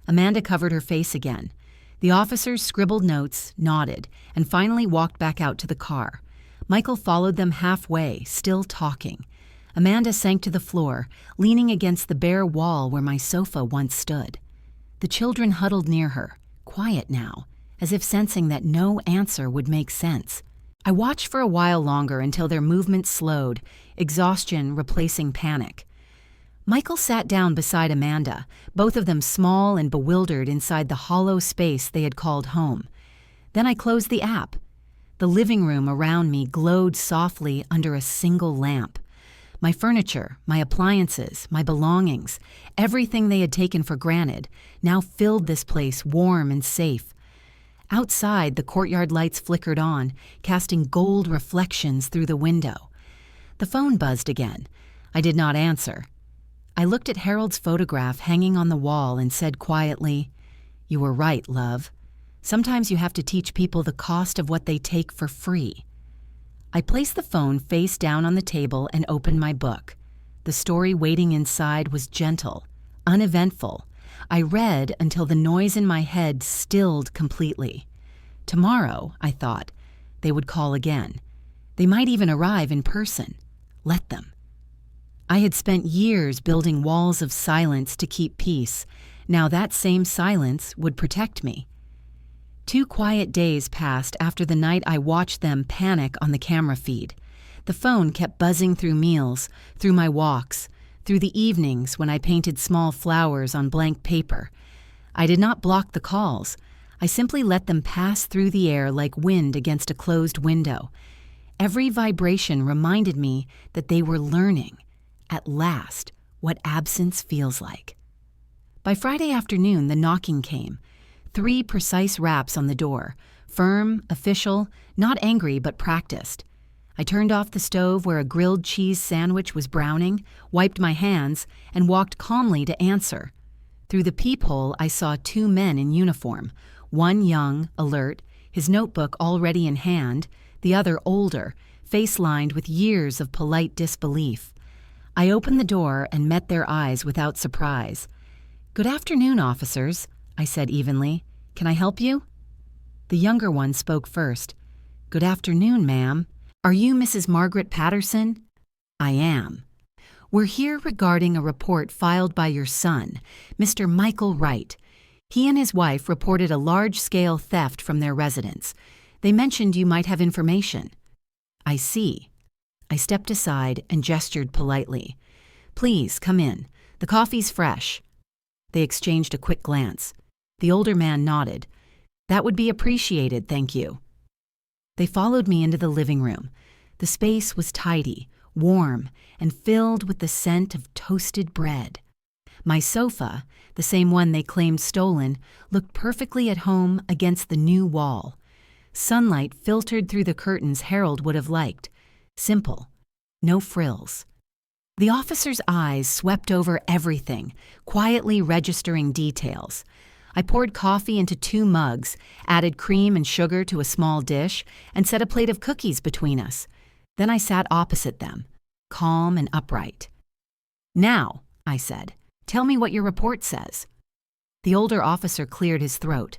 Amanda covered her face again. The officers scribbled notes, nodded, and finally walked back out to the car. Michael followed them halfway, still talking. Amanda sank to the floor, leaning against the bare wall where my sofa once stood. The children huddled near her, quiet now, as if sensing that no answer would make sense. I watched for a while longer until their movements slowed, exhaustion replacing panic. Michael sat down beside Amanda, both of them small and bewildered inside the hollow space they had called home. Then I closed the app. The living room around me glowed softly under a single lamp. My furniture, my appliances, my belongings, everything they had taken for granted, now filled this place warm and safe. Outside, the courtyard lights flickered on, casting gold reflections through the window. The phone buzzed again. I did not answer. I looked at Harold's photograph hanging on the wall and said quietly, "You were right, love. Sometimes you have to teach people the cost of what they take for free." I placed the phone face down on the table and opened my book. The story waiting inside was gentle, uneventful. I read until the noise in my head stilled completely. Tomorrow, I thought, they would call again. They might even arrive in person. Let them. I had spent years building walls of silence to keep peace. Now that same silence would protect me. 2 quiet days passed after the night I watched them panic on the camera feed. The phone kept buzzing through meals, through my walks, through the evenings when I painted small flowers on blank paper. I did not block the calls. I simply let them pass through the air like wind against a closed window. Every vibration reminded me that they were learning, at last, what absence feels like. By Friday afternoon, the knocking came. 3 precise raps on the door, firm, official, not angry but practiced. I turned off the stove where a grilled cheese sandwich was browning, wiped my hands, and walked calmly to answer. Through the peephole, I saw 2 men in uniform, one young, alert, his notebook already in hand, the other older, face-lined with years of polite disbelief. I opened the door and met their eyes without surprise. "Good afternoon, officers," I said evenly. "Can I help you?" The younger one spoke first. "Good afternoon, ma'am. Are you Mrs. Margaret Patterson?" "I am." "We're here regarding a report filed by your son, Mr. Michael Wright. He and his wife reported a large-scale theft from their residence. They mentioned you might have information." "I see." I stepped aside and gestured politely. Please, come in. The coffee's fresh." They exchanged a quick glance. The older man nodded. "That would be appreciated, thank you." They followed me into the living room. The space was tidy, warm, and filled with the scent of toasted bread. My sofa, the same one they claimed stolen, looked perfectly at home against the new wall. Sunlight filtered through the curtains Harold would have liked. Simple. No frills. The officer's eyes swept over everything, quietly registering details. I poured coffee into 2 mugs, added cream and sugar to a small dish, and set a plate of cookies between us. Then I sat opposite them, calm and upright. "Now," I said, "tell me what your report says." The older officer cleared his throat.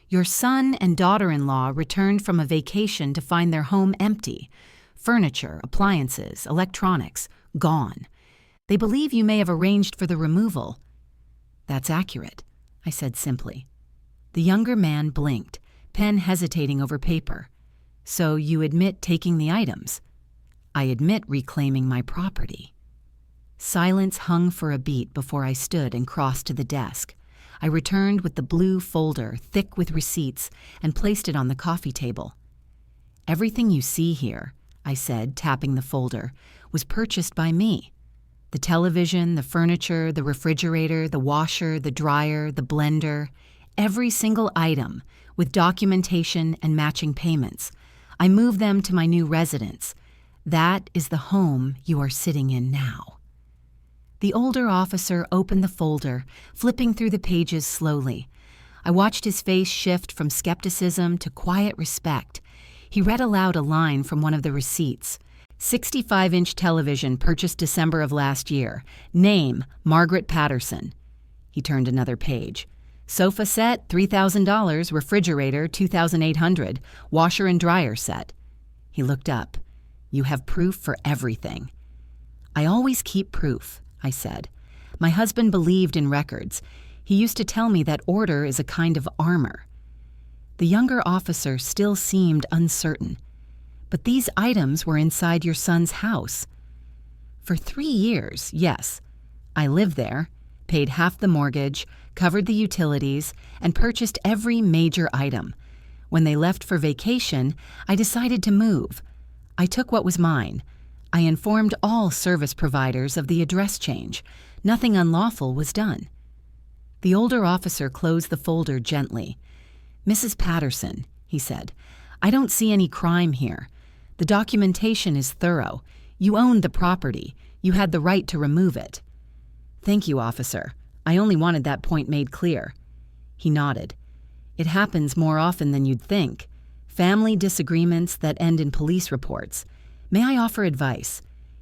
"Your son and daughter-in-law returned from a vacation to find their home empty. Furniture, appliances, electronics, gone. They believe you may have arranged for the removal." "That's accurate," I said simply. The younger man blinked, pen hesitating over paper. "So you admit taking the items?" "I admit reclaiming my property." Silence hung for a beat before I stood and crossed to the desk. I returned with the blue folder, thick with receipts, and placed it on the coffee table. "Everything you see here," I said, tapping the folder, "was purchased by me. The television, the furniture, the refrigerator, the washer, the dryer, the blender, every single item, with documentation and matching payments. I moved them to my new residence. That is the home you are sitting in now." The older officer opened the folder, flipping through the pages slowly. I watched his face shift from skepticism to quiet respect. He read aloud a line from one of the receipts. 65-inch television purchased December of last year. Name, Margaret Patterson. He turned another page. Sofa set, $3,000, refrigerator, $2,800, washer and dryer set. He looked up. "You have proof for everything." "I always keep proof," I said. "My husband believed in records. He used to tell me that order is a kind of armor." The younger officer still seemed uncertain. "But these items were inside your son's house." "For 3 years, yes. I lived there, paid half the mortgage, covered the utilities, and purchased every major item. When they left for vacation, I decided to move. I took what was mine. I informed all service providers of the address change. Nothing unlawful was done." The older officer closed the folder gently. "Mrs. Patterson," he said, "I don't see any crime here. The documentation is thorough. You owned the property. You had the right to remove it." "Thank you, officer. I only wanted that point made clear." He nodded. "It happens more often than you'd think. Family disagreements that end in police reports. May I offer advice?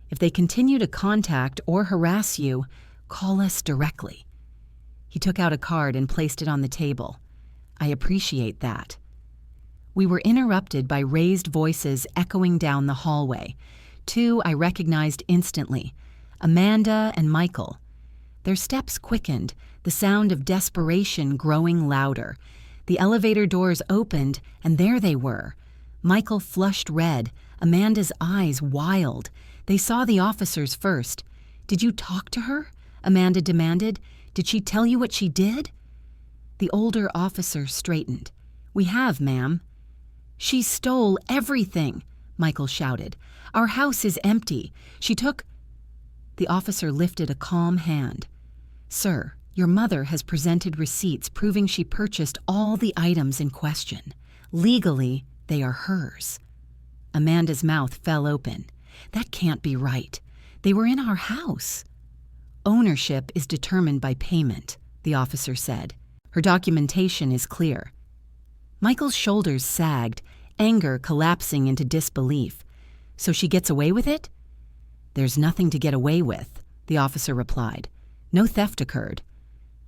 If they continue to contact or harass you, call us directly." He took out a card and placed it on the table. "I appreciate that." We were interrupted by raised voices echoing down the hallway. 2 I recognized instantly, Amanda and Michael. Their steps quickened, the sound of desperation growing louder. The elevator doors opened, and there they were. Michael flushed red, Amanda's eyes wild. They saw the officers first. "Did you talk to her?" Amanda demanded. "Did she tell you what she did?" The older officer straightened. "We have, ma'am." "She stole everything," Michael shouted. "Our house is empty. She took—" The officer lifted a calm hand. "Sir, your mother has presented receipts proving she purchased all the items in question. Legally, they are hers." Amanda's mouth fell open. "That can't be right. They were in our house." "Ownership is determined by payment," the officer said. "Her documentation is clear." Michael's shoulders sagged, anger collapsing into disbelief. "So she gets away with it?" "There's nothing to get away with," the officer replied. "No theft occurred."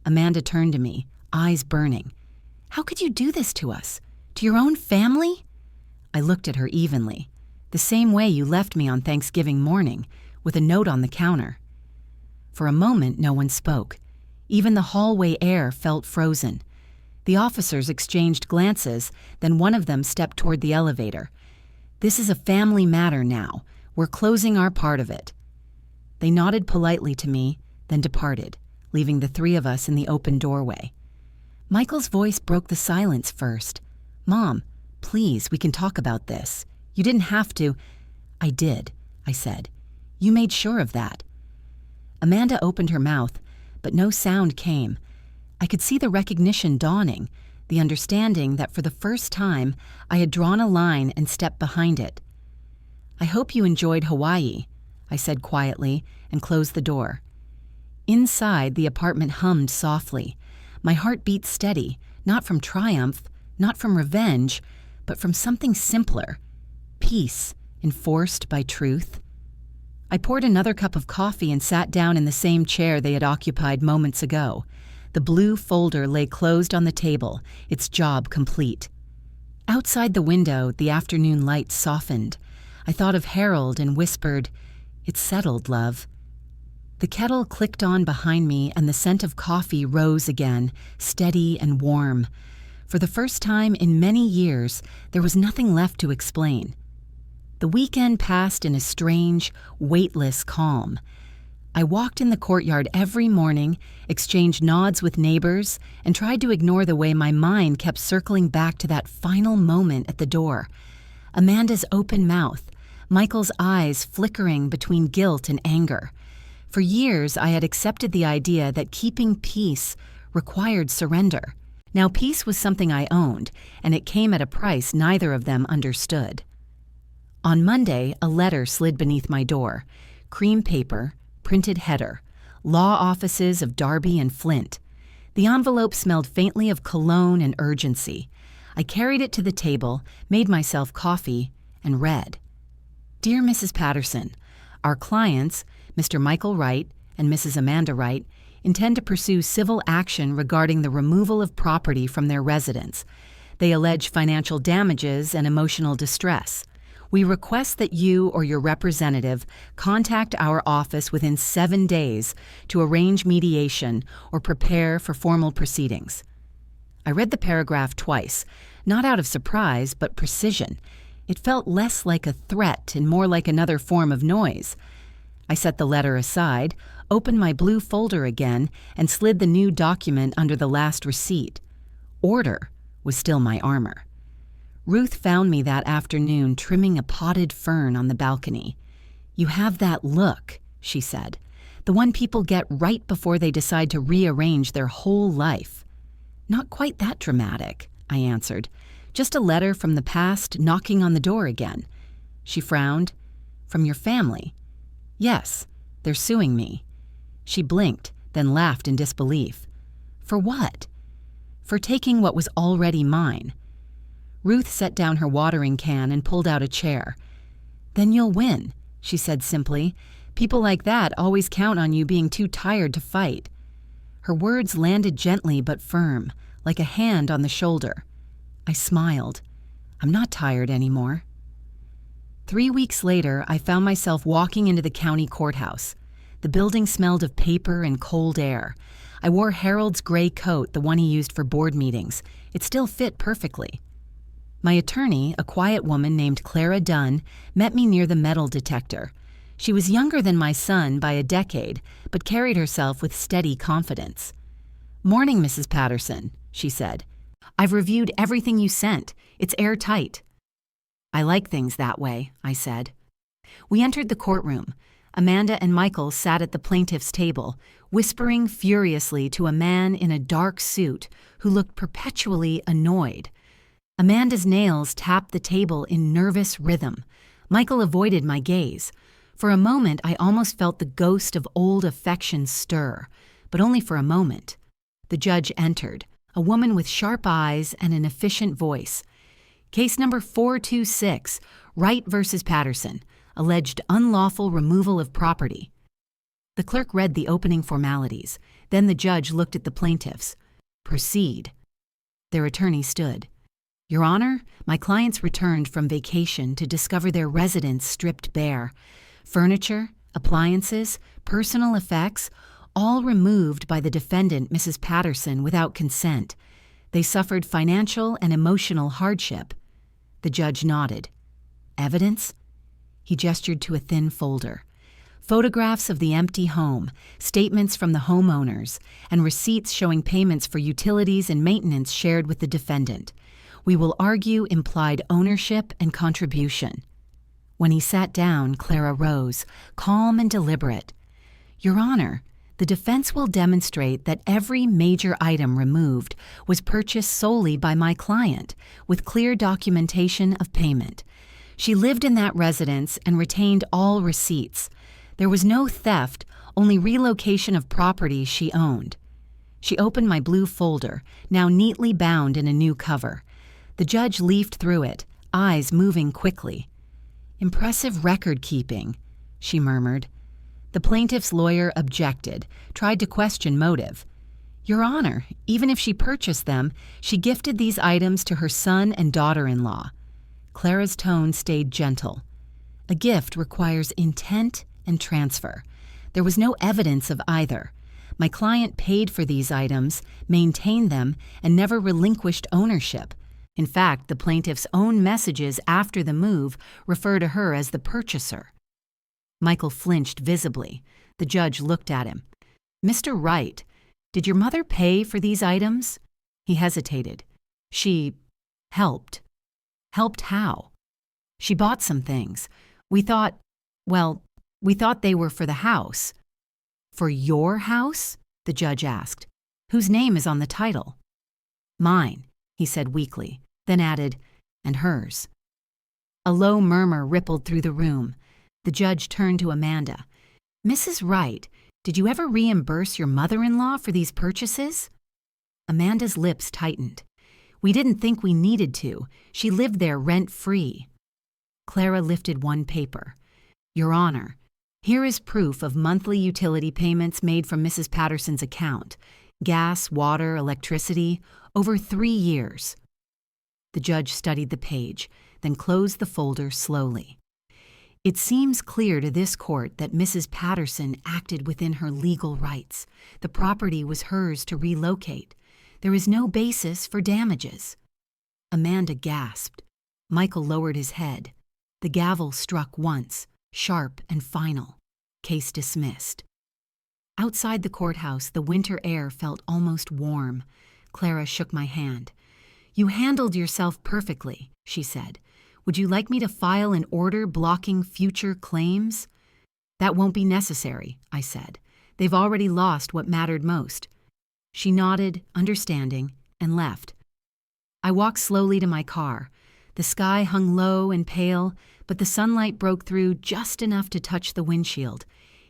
Amanda turned to me, eyes burning. "How could you do this to us? To your own family?" I looked at her evenly. "The same way you left me on Thanksgiving morning, with a note on the counter." For a moment, no one spoke. Even the hallway air felt frozen. The officers exchanged glances, then one of them stepped toward the elevator. "This is a family matter now. We're closing our part of it." They nodded politely to me, then departed, leaving the three of us in the open doorway. Michael's voice broke the silence first. "Mom, please, we can talk about this. You didn't have to." "I did," I said. "You made sure of that." Amanda opened her mouth, but no sound came. I could see the recognition dawning, the understanding that for the first time I had drawn a line and stepped behind it. "I hope you enjoyed Hawaii," I said quietly and closed the door. Inside, the apartment hummed softly. My heart beat steady, not from triumph, not from revenge, but from something simpler: peace, enforced by truth. I poured another cup of coffee and sat down in the same chair they had occupied moments ago. The blue folder lay closed on the table, its job complete. Outside the window, the afternoon light softened. I thought of Harold and whispered, "It's settled, love." The kettle clicked on behind me and the scent of coffee rose again, steady and warm. For the first time in many years, there was nothing left to explain. The weekend passed in a strange, weightless calm. I walked in the courtyard every morning, exchanged nods with neighbors, and tried to ignore the way my mind kept circling back to that final moment at the door. Amanda's open mouth, Michael's eyes flickering between guilt and anger. For years, I had accepted the idea that keeping peace required surrender. Now, peace was something I owned, and it came at a price neither of them understood. On Monday, a letter slid beneath my door. Cream paper, printed header, law offices of Darby and Flint. The envelope smelled faintly of cologne and urgency. I carried it to the table, made myself coffee, and read. "Dear Mrs. Patterson, our clients, Mr. Michael Wright and Mrs. Amanda Wright, intend to pursue civil action regarding the removal of property from their residence. They allege financial damages and emotional distress. We request that you or your representative contact our office within 7 days to arrange mediation or prepare for formal proceedings." I read the paragraph twice, not out of surprise, but precision. It felt less like a threat and more like another form of noise. I set the letter aside, opened my blue folder again, and slid the new document under the last receipt. Order was still my armor. Ruth found me that afternoon trimming a potted fern on the balcony. "You have that look," she said, "the one people get right before they decide to rearrange their whole life." "Not quite that dramatic," I answered. "Just a letter from the past knocking on the door again." She frowned. "From your family?" "Yes, they're suing me." She blinked, then laughed in disbelief. "For what?" "For taking what was already mine." Ruth set down her watering can and pulled out a chair. "Then you'll win," she said simply. "People like that always count on you being too tired to fight." Her words landed gently but firm, like a hand on the shoulder. I smiled. "I'm not tired anymore." 3 weeks later, I found myself walking into the county courthouse. The building smelled of paper and cold air. I wore Harold's gray coat, the one he used for board meetings. It still fit perfectly. My attorney, a quiet woman named Clara Dunn, met me near the metal detector. She was younger than my son by a decade, but carried herself with steady confidence. "Morning, Mrs. Patterson," she said. "I've reviewed everything you sent. It's airtight." "I like things that way," I said. We entered the courtroom. Amanda and Michael sat at the plaintiff's table, whispering furiously to a man in a dark suit who looked perpetually annoyed. Amanda's nails tapped the table in nervous rhythm. Michael avoided my gaze. For a moment, I almost felt the ghost of old affection stir, but only for a moment. The judge entered, a woman with sharp eyes and an efficient voice. "Case number 426, Wright versus Patterson, alleged unlawful removal of property." The clerk read the opening formalities. Then the judge looked at the plaintiffs. "Proceed." Their attorney stood. "Your Honor, my clients returned from vacation to discover their residence stripped bare. Furniture, appliances, personal effects, all removed by the defendant, Mrs. Patterson, without consent. They suffered financial and emotional hardship." The judge nodded. "Evidence?" He gestured to a thin folder. Photographs of the empty home, statements from the homeowners, and receipts showing payments for utilities and maintenance shared with the defendant. We will argue implied ownership and contribution. When he sat down, Clara rose, calm and deliberate. Your Honor, the defense will demonstrate that every major item removed was purchased solely by my client, with clear documentation of payment. She lived in that residence and retained all receipts. There was no theft, only relocation of property she owned. She opened my blue folder, now neatly bound in a new cover. The judge leafed through it, eyes moving quickly. Impressive record-keeping, she murmured. The plaintiff's lawyer objected, tried to question motive. Your Honor, even if she purchased them, she gifted these items to her son and daughter-in-law. Clara's tone stayed gentle. A gift requires intent and transfer. There was no evidence of either. My client paid for these items, maintained them, and never relinquished ownership. In fact, the plaintiff's own messages after the move refer to her as the purchaser. Michael flinched visibly. The judge looked at him. Mr. Wright, did your mother pay for these items? He hesitated. She helped. Helped how? She bought some things. We thought they were for the house. For your house? The judge asked. Whose name is on the title? Mine, he said weakly, then added, and hers. A low murmur rippled through the room. The judge turned to Amanda. Mrs. Wright, did you ever reimburse your mother-in-law for these purchases? Amanda's lips tightened. We didn't think we needed to. She lived there rent-free. Clara lifted one paper. Your Honor, here is proof of monthly utility payments made from Mrs. Patterson's account. Gas, water, electricity, over 3 years. The judge studied the page, then closed the folder slowly. It seems clear to this court that Mrs. Patterson acted within her legal rights. The property was hers to relocate. There is no basis for damages. Amanda gasped. Michael lowered his head. The gavel struck once, sharp and final. Case dismissed. Outside the courthouse, the winter air felt almost warm. Clara shook my hand. You handled yourself perfectly, she said. Would you like me to file an order blocking future claims? That won't be necessary, I said. They've already lost what mattered most. She nodded, understanding, and left. I walked slowly to my car. The sky hung low and pale, but the sunlight broke through just enough to touch the windshield.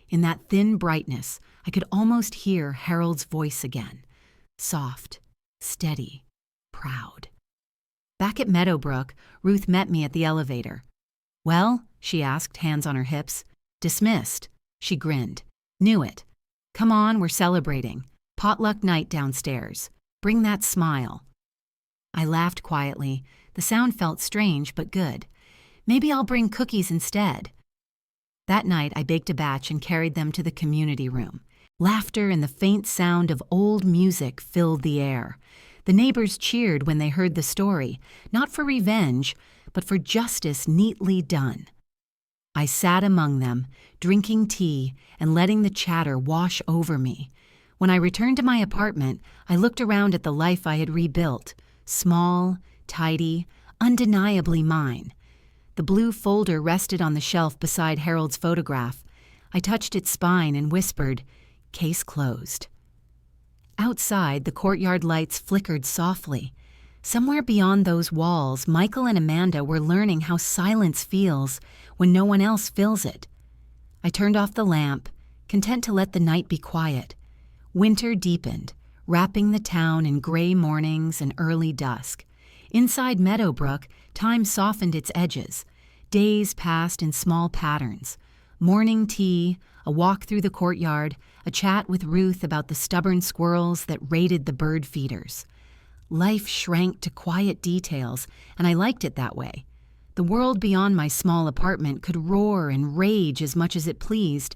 In that thin brightness, I could almost hear Harold's voice again. Soft, steady, proud. Back at Meadowbrook, Ruth met me at the elevator. Well, she asked, hands on her hips. Dismissed. She grinned. Knew it. Come on, we're celebrating. Potluck night downstairs. Bring that smile. I laughed quietly. The sound felt strange but good. Maybe I'll bring cookies instead. That night, I baked a batch and carried them to the community room. Laughter and the faint sound of old music filled the air. The neighbors cheered when they heard the story, not for revenge, but for justice neatly done. I sat among them, drinking tea and letting the chatter wash over me. When I returned to my apartment, I looked around at the life I had rebuilt, small, tidy, undeniably mine. The blue folder rested on the shelf beside Harold's photograph. I touched its spine and whispered, "Case closed." Outside, the courtyard lights flickered softly. Somewhere beyond those walls, Michael and Amanda were learning how silence feels when no one else fills it. I turned off the lamp, content to let the night be quiet. Winter deepened, wrapping the town in gray mornings and early dusk. Inside Meadowbrook, time softened its edges. Days passed in small patterns. Morning tea, a walk through the courtyard, a chat with Ruth about the stubborn squirrels that raided the bird feeders. Life shrank to quiet details, and I liked it that way. The world beyond my small apartment could roar and rage as much as it pleased.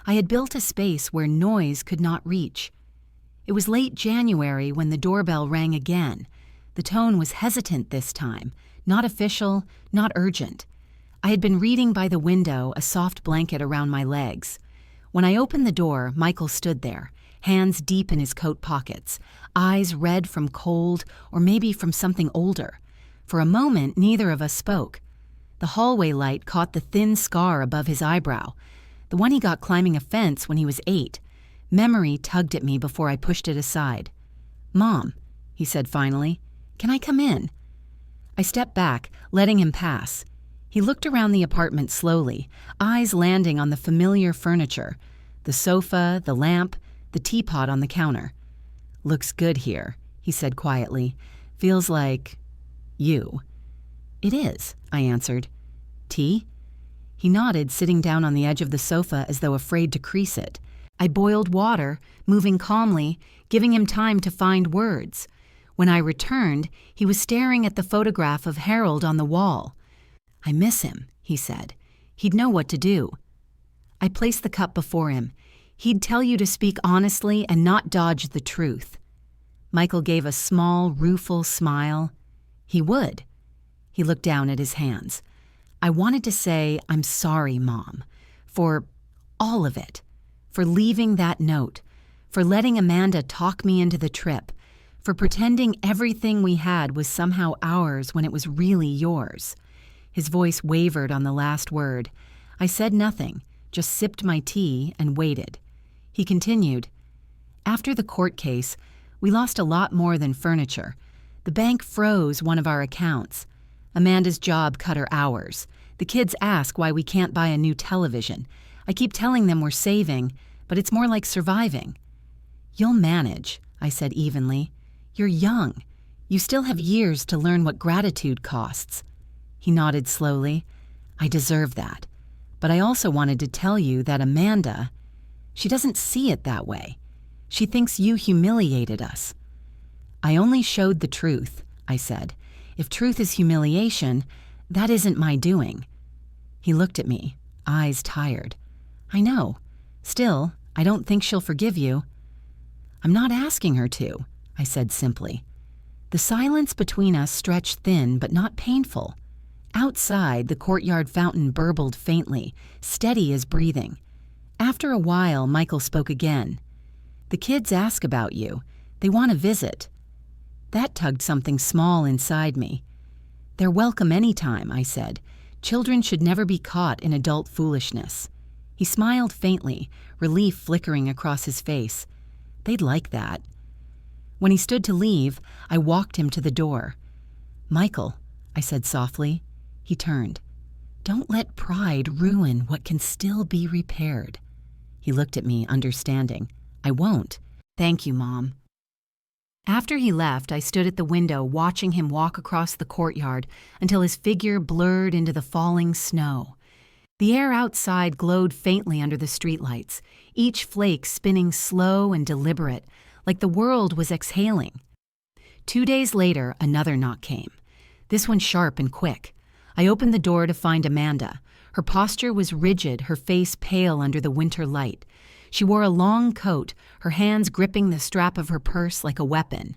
I had built a space where noise could not reach. It was late January when the doorbell rang again. The tone was hesitant this time, not official, not urgent. I had been reading by the window, a soft blanket around my legs. When I opened the door, Michael stood there, hands deep in his coat pockets, eyes red from cold or maybe from something older. For a moment, neither of us spoke. The hallway light caught the thin scar above his eyebrow, the one he got climbing a fence when he was 8. Memory tugged at me before I pushed it aside. "Mom," he said finally, "can I come in?" I stepped back, letting him pass. He looked around the apartment slowly, eyes landing on the familiar furniture, the sofa, the lamp, the teapot on the counter. "Looks good here," he said quietly. "Feels like you." "It is," I answered. "Tea?" He nodded, sitting down on the edge of the sofa as though afraid to crease it. I boiled water, moving calmly, giving him time to find words. When I returned, he was staring at the photograph of Harold on the wall. "I miss him," he said. "He'd know what to do." I placed the cup before him. "He'd tell you to speak honestly and not dodge the truth." Michael gave a small, rueful smile. "He would." He looked down at his hands. "I wanted to say, I'm sorry, Mom, for all of it, for leaving that note, for letting Amanda talk me into the trip, for pretending everything we had was somehow ours when it was really yours." His voice wavered on the last word. I said nothing, just sipped my tea and waited. He continued, "After the court case, we lost a lot more than furniture. The bank froze one of our accounts. Amanda's job cut her hours. The kids ask why we can't buy a new television. I keep telling them we're saving, but it's more like surviving." "You'll manage," I said evenly. "You're young. You still have years to learn what gratitude costs." He nodded slowly. "I deserve that. But I also wanted to tell you that Amanda, she doesn't see it that way. She thinks you humiliated us." "I only showed the truth," I said. "If truth is humiliation, that isn't my doing." He looked at me, eyes tired. "I know. Still, I don't think she'll forgive you." "I'm not asking her to," I said simply. The silence between us stretched thin but not painful. Outside, the courtyard fountain burbled faintly, steady as breathing. After a while, Michael spoke again. "The kids ask about you. They want to visit." That tugged something small inside me. "They're welcome anytime," I said. "Children should never be caught in adult foolishness." He smiled faintly, relief flickering across his face. "They'd like that." When he stood to leave, I walked him to the door. "Michael," I said softly. He turned. "Don't let pride ruin what can still be repaired." He looked at me, understanding. "I won't." "Thank you, Mom." After he left, I stood at the window watching him walk across the courtyard until his figure blurred into the falling snow. The air outside glowed faintly under the streetlights, each flake spinning slow and deliberate, like the world was exhaling. 2 days later, another knock came. This one sharp and quick. I opened the door to find Amanda. Her posture was rigid, her face pale under the winter light. She wore a long coat, her hands gripping the strap of her purse like a weapon.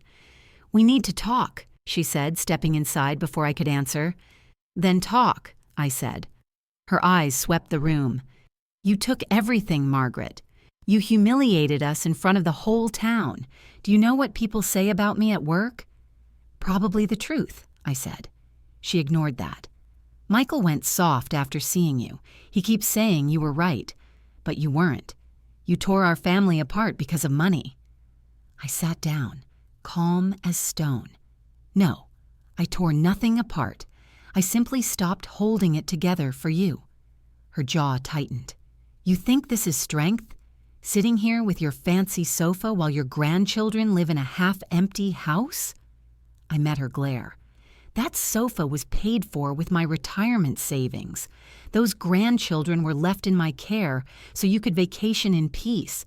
"We need to talk," she said, stepping inside before I could answer. "Then talk," I said. Her eyes swept the room. "You took everything, Margaret. You humiliated us in front of the whole town. Do you know what people say about me at work?" "Probably the truth," I said. She ignored that. "Michael went soft after seeing you. He keeps saying you were right, but you weren't. You tore our family apart because of money." I sat down, calm as stone. "No, I tore nothing apart. I simply stopped holding it together for you." Her jaw tightened. "You think this is strength? Sitting here with your fancy sofa while your grandchildren live in a half-empty house?" I met her glare. "That sofa was paid for with my retirement savings. Those grandchildren were left in my care so you could vacation in peace.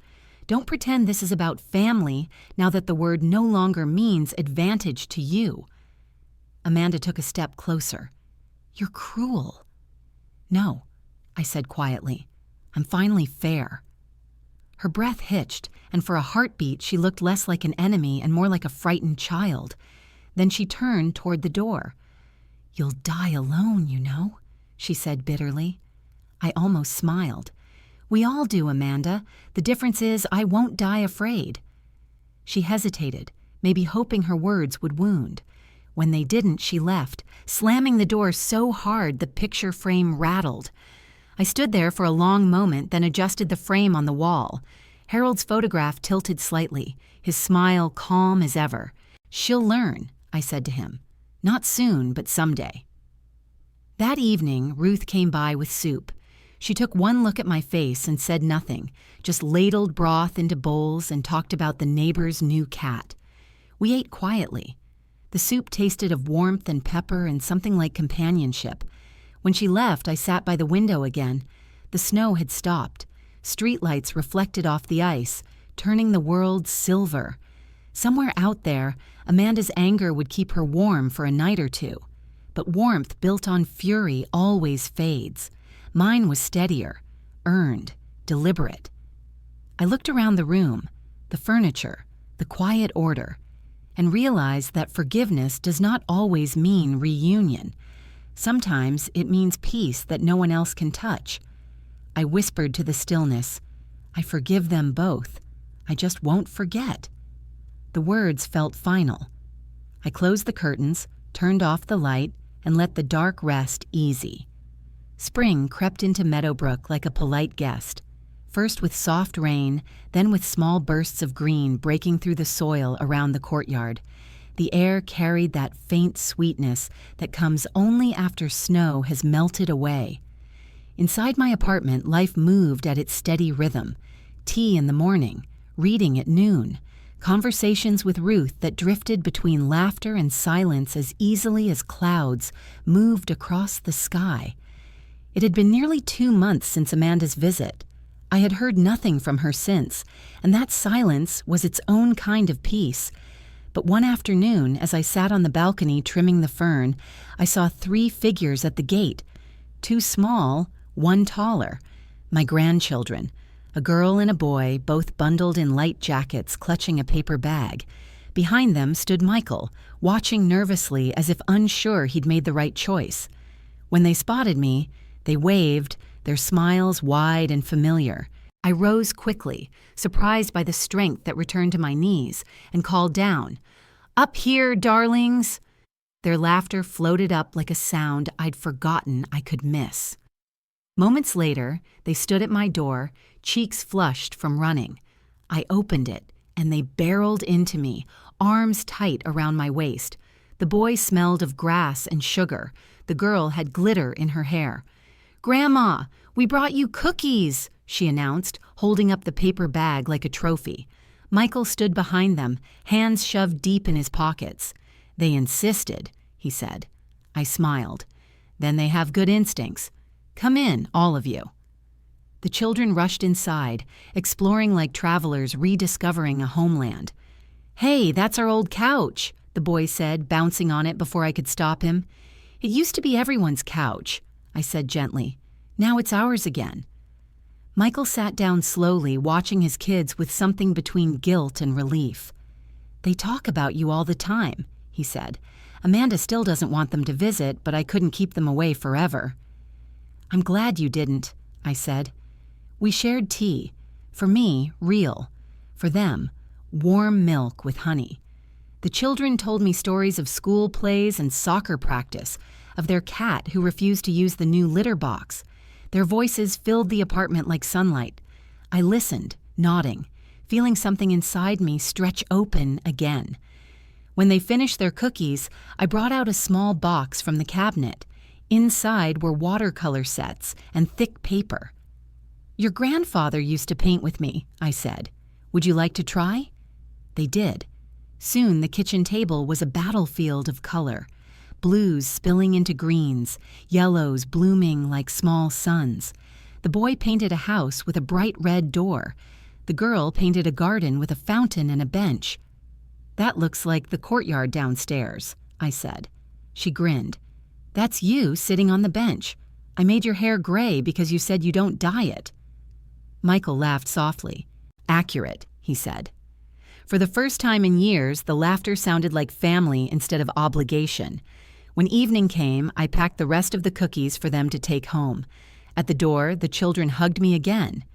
Don't pretend this is about family now that the word no longer means advantage to you." Amanda took a step closer. "You're cruel." "No," I said quietly. "I'm finally fair." Her breath hitched, and for a heartbeat she looked less like an enemy and more like a frightened child. Then she turned toward the door. "You'll die alone, you know," she said bitterly. I almost smiled. We all do, Amanda. The difference is I won't die afraid." She hesitated, maybe hoping her words would wound. When they didn't, she left, slamming the door so hard the picture frame rattled. I stood there for a long moment, then adjusted the frame on the wall. Harold's photograph tilted slightly, his smile calm as ever. "She'll learn," I said to him. "Not soon, but someday." That evening, Ruth came by with soup. She took one look at my face and said nothing, just ladled broth into bowls and talked about the neighbor's new cat. We ate quietly. The soup tasted of warmth and pepper and something like companionship. When she left, I sat by the window again. The snow had stopped. Streetlights reflected off the ice, turning the world silver. Somewhere out there, Amanda's anger would keep her warm for a night or two. But warmth built on fury always fades. Mine was steadier, earned, deliberate. I looked around the room, the furniture, the quiet order, and realized that forgiveness does not always mean reunion. Sometimes it means peace that no one else can touch. I whispered to the stillness, "I forgive them both. I just won't forget." The words felt final. I closed the curtains, turned off the light, and let the dark rest easy. Spring crept into Meadowbrook like a polite guest, first with soft rain, then with small bursts of green breaking through the soil around the courtyard. The air carried that faint sweetness that comes only after snow has melted away. Inside my apartment, life moved at its steady rhythm. Tea in the morning, reading at noon, conversations with Ruth that drifted between laughter and silence as easily as clouds moved across the sky. It had been nearly 2 months since Amanda's visit. I had heard nothing from her since, and that silence was its own kind of peace. But one afternoon, as I sat on the balcony trimming the fern, I saw 3 figures at the gate. 2 small, 1 taller. My grandchildren. A girl and a boy, both bundled in light jackets, clutching a paper bag. Behind them stood Michael, watching nervously as if unsure he'd made the right choice. When they spotted me, they waved, their smiles wide and familiar. I rose quickly, surprised by the strength that returned to my knees, and called down, "Up here, darlings!" Their laughter floated up like a sound I'd forgotten I could miss. Moments later, they stood at my door, cheeks flushed from running. I opened it, and they barreled into me, arms tight around my waist. The boy smelled of grass and sugar. The girl had glitter in her hair. "Grandma, we brought you cookies," she announced, holding up the paper bag like a trophy. Michael stood behind them, hands shoved deep in his pockets. "They insisted," he said. I smiled. "Then they have good instincts. Come in, all of you." The children rushed inside, exploring like travelers rediscovering a homeland. "Hey, that's our old couch," the boy said, bouncing on it before I could stop him. "It used to be everyone's couch," I said gently. "Now it's ours again." Michael sat down slowly, watching his kids with something between guilt and relief. "They talk about you all the time," he said. "Amanda still doesn't want them to visit, but I couldn't keep them away forever." "I'm glad you didn't," I said. We shared tea. For me, real. For them, warm milk with honey. The children told me stories of school plays and soccer practice, of their cat who refused to use the new litter box. Their voices filled the apartment like sunlight. I listened, nodding, feeling something inside me stretch open again. When they finished their cookies, I brought out a small box from the cabinet. Inside were watercolor sets and thick paper. "Your grandfather used to paint with me," I said. "Would you like to try?" They did. Soon the kitchen table was a battlefield of color. Blues spilling into greens, yellows blooming like small suns. The boy painted a house with a bright red door. The girl painted a garden with a fountain and a bench. "That looks like the courtyard downstairs," I said. She grinned. "That's you sitting on the bench. I made your hair gray because you said you don't dye it." Michael laughed softly. "Accurate," he said. For the first time in years, the laughter sounded like family instead of obligation. When evening came, I packed the rest of the cookies for them to take home. At the door, the children hugged me again.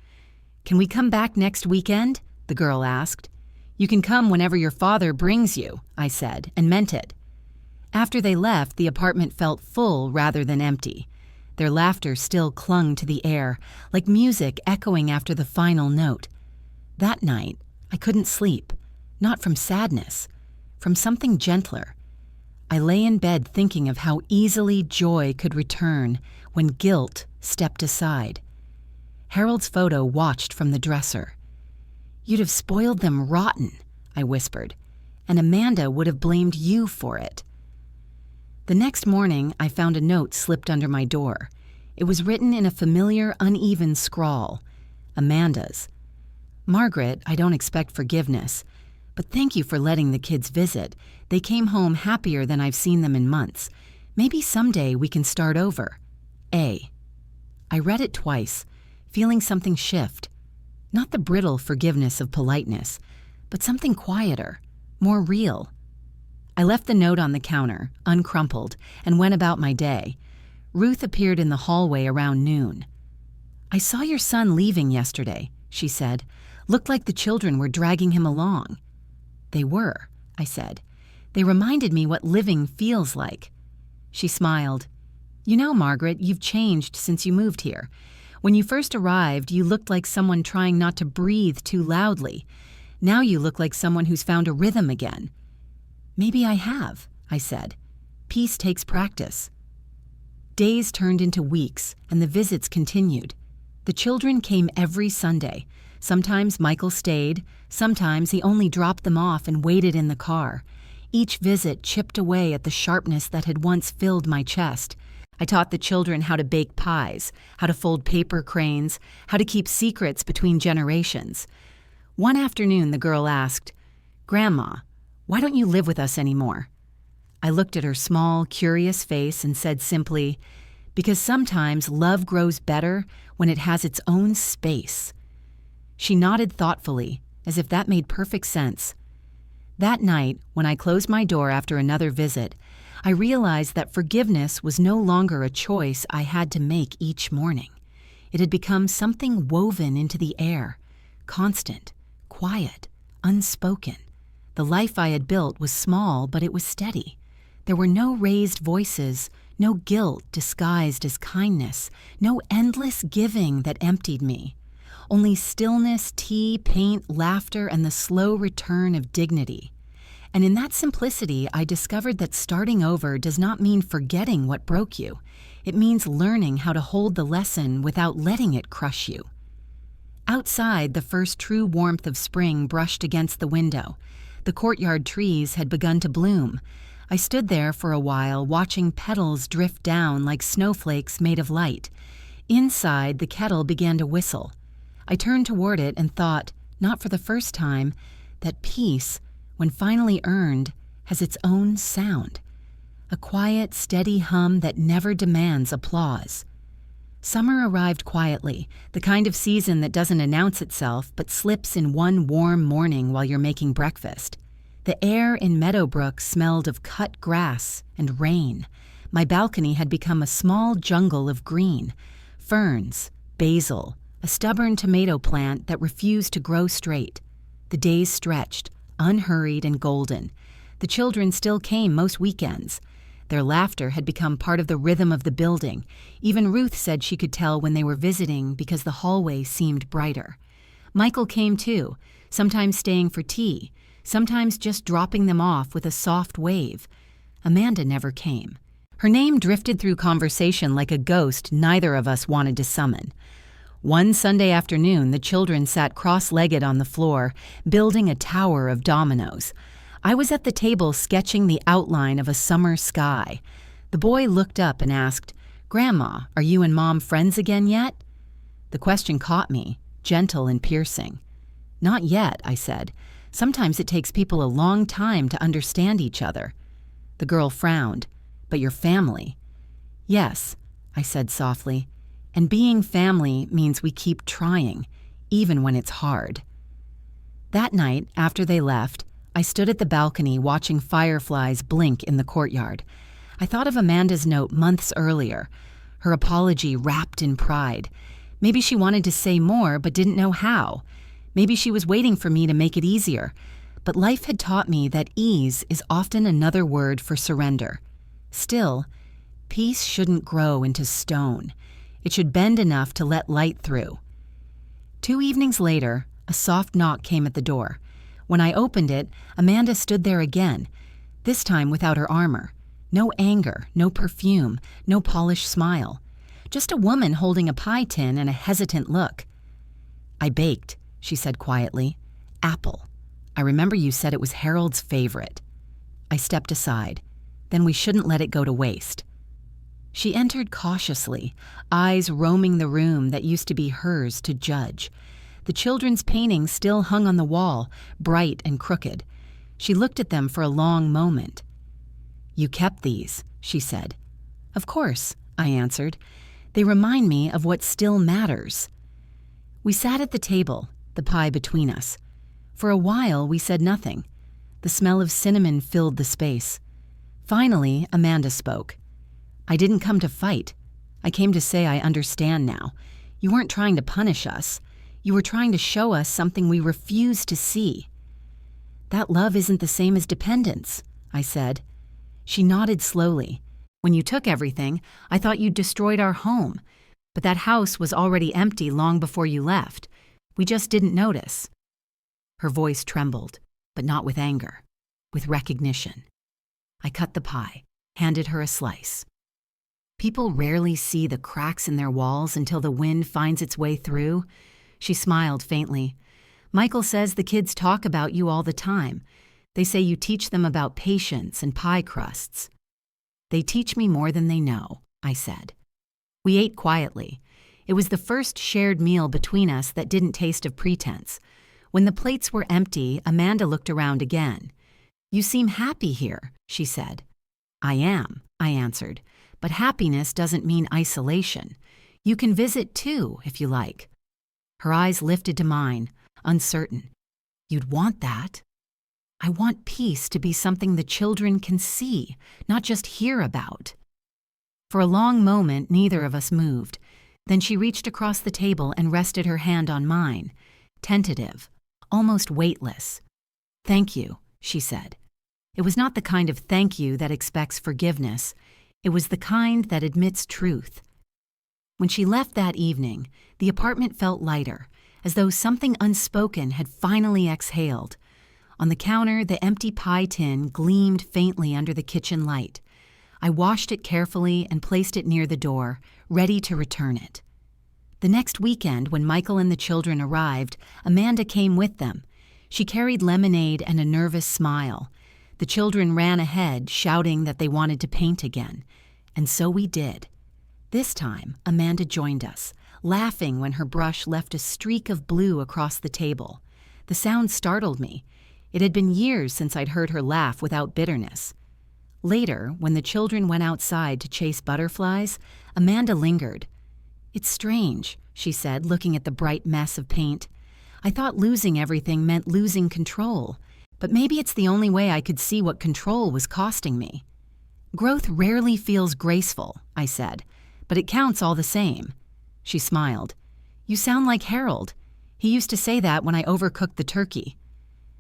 "Can we come back next weekend?" the girl asked. "You can come whenever your father brings you," I said, and meant it. After they left, the apartment felt full rather than empty. Their laughter still clung to the air, like music echoing after the final note. That night, I couldn't sleep, not from sadness, from something gentler. I lay in bed thinking of how easily joy could return when guilt stepped aside. Harold's photo watched from the dresser. "You'd have spoiled them rotten," I whispered, "and Amanda would have blamed you for it." The next morning, I found a note slipped under my door. It was written in a familiar, uneven scrawl. Amanda's. "Margaret, I don't expect forgiveness, but thank you for letting the kids visit. They came home happier than I've seen them in months. Maybe someday we can start over. A." I read it twice, feeling something shift. Not the brittle forgiveness of politeness, but something quieter, more real. I left the note on the counter, uncrumpled, and went about my day. Ruth appeared in the hallway around noon. "I saw your son leaving yesterday," she said. "Looked like the children were dragging him along." "They were," I said. "They reminded me what living feels like." She smiled. "You know, Margaret, you've changed since you moved here. When you first arrived, you looked like someone trying not to breathe too loudly. Now you look like someone who's found a rhythm again." "Maybe I have," I said. "Peace takes practice." Days turned into weeks, and the visits continued. The children came every Sunday. Sometimes Michael stayed, sometimes he only dropped them off and waited in the car. Each visit chipped away at the sharpness that had once filled my chest. I taught the children how to bake pies, how to fold paper cranes, how to keep secrets between generations. One afternoon, the girl asked, "Grandma, why don't you live with us anymore?" I looked at her small, curious face and said simply, "Because sometimes love grows better when it has its own space." She nodded thoughtfully, as if that made perfect sense. That night, when I closed my door after another visit, I realized that forgiveness was no longer a choice I had to make each morning. It had become something woven into the air, constant, quiet, unspoken. The life I had built was small, but it was steady. There were no raised voices, no guilt disguised as kindness, no endless giving that emptied me. Only stillness, tea, paint, laughter, and the slow return of dignity. And in that simplicity, I discovered that starting over does not mean forgetting what broke you. It means learning how to hold the lesson without letting it crush you. Outside, the first true warmth of spring brushed against the window. The courtyard trees had begun to bloom. I stood there for a while, watching petals drift down like snowflakes made of light. Inside, the kettle began to whistle. I turned toward it and thought, not for the first time, that peace, when finally earned, has its own sound. A quiet, steady hum that never demands applause. Summer arrived quietly, the kind of season that doesn't announce itself but slips in one warm morning while you're making breakfast. The air in Meadowbrook smelled of cut grass and rain. My balcony had become a small jungle of green, ferns, basil, a stubborn tomato plant that refused to grow straight. The days stretched, unhurried and golden. The children still came most weekends. Their laughter had become part of the rhythm of the building. Even Ruth said she could tell when they were visiting because the hallway seemed brighter. Michael came too, sometimes staying for tea, sometimes just dropping them off with a soft wave. Amanda never came. Her name drifted through conversation like a ghost neither of us wanted to summon. One Sunday afternoon, the children sat cross-legged on the floor, building a tower of dominoes. I was at the table sketching the outline of a summer sky. The boy looked up and asked, "Grandma, are you and Mom friends again yet?" The question caught me, gentle and piercing. "Not yet," I said. "Sometimes it takes people a long time to understand each other." The girl frowned. "But your family." "Yes," I said softly. "And being family means we keep trying, even when it's hard." That night, after they left, I stood at the balcony watching fireflies blink in the courtyard. I thought of Amanda's note months earlier, her apology wrapped in pride. Maybe she wanted to say more but didn't know how. Maybe she was waiting for me to make it easier. But life had taught me that ease is often another word for surrender. Still, peace shouldn't grow into stone. It should bend enough to let light through. 2 evenings later, a soft knock came at the door. When I opened it, Amanda stood there again, this time without her armor. No anger, no perfume, no polished smile. Just a woman holding a pie tin and a hesitant look. "I baked," she said quietly. "Apple. I remember you said it was Harold's favorite." I stepped aside. Then we shouldn't let it go to waste. She entered cautiously, eyes roaming the room that used to be hers to judge. The children's paintings still hung on the wall, bright and crooked. She looked at them for a long moment. "You kept these," she said. "Of course," I answered. "They remind me of what still matters." We sat at the table, the pie between us. For a while, we said nothing. The smell of cinnamon filled the space. Finally, Amanda spoke. "I didn't come to fight. I came to say I understand now. You weren't trying to punish us. You were trying to show us something we refuse to see." "That love isn't the same as dependence," I said. She nodded slowly. "When you took everything, I thought you'd destroyed our home. But that house was already empty long before you left. We just didn't notice." Her voice trembled, but not with anger, with recognition. I cut the pie, handed her a slice. "People rarely see the cracks in their walls until the wind finds its way through." She smiled faintly. "Michael says the kids talk about you all the time. They say you teach them about patience and pie crusts." "They teach me more than they know," I said. We ate quietly. It was the first shared meal between us that didn't taste of pretense. When the plates were empty, Amanda looked around again. "You seem happy here," she said. "I am," I answered. "But happiness doesn't mean isolation. You can visit too, if you like." Her eyes lifted to mine, uncertain. "You'd want that?" "I want peace to be something the children can see, not just hear about." For a long moment, neither of us moved. Then she reached across the table and rested her hand on mine, tentative, almost weightless. "Thank you," she said. It was not the kind of thank you that expects forgiveness. It was the kind that admits truth. When she left that evening, the apartment felt lighter, as though something unspoken had finally exhaled. On the counter, the empty pie tin gleamed faintly under the kitchen light. I washed it carefully and placed it near the door, ready to return it. The next weekend, when Michael and the children arrived, Amanda came with them. She carried lemonade and a nervous smile. The children ran ahead, shouting that they wanted to paint again. And so we did. This time, Amanda joined us, laughing when her brush left a streak of blue across the table. The sound startled me. It had been years since I'd heard her laugh without bitterness. Later, when the children went outside to chase butterflies, Amanda lingered. "It's strange," she said, looking at the bright mess of paint. "I thought losing everything meant losing control, but maybe it's the only way I could see what control was costing me." "Growth rarely feels graceful," I said, "but it counts all the same." She smiled. "You sound like Harold. He used to say that when I overcooked the turkey."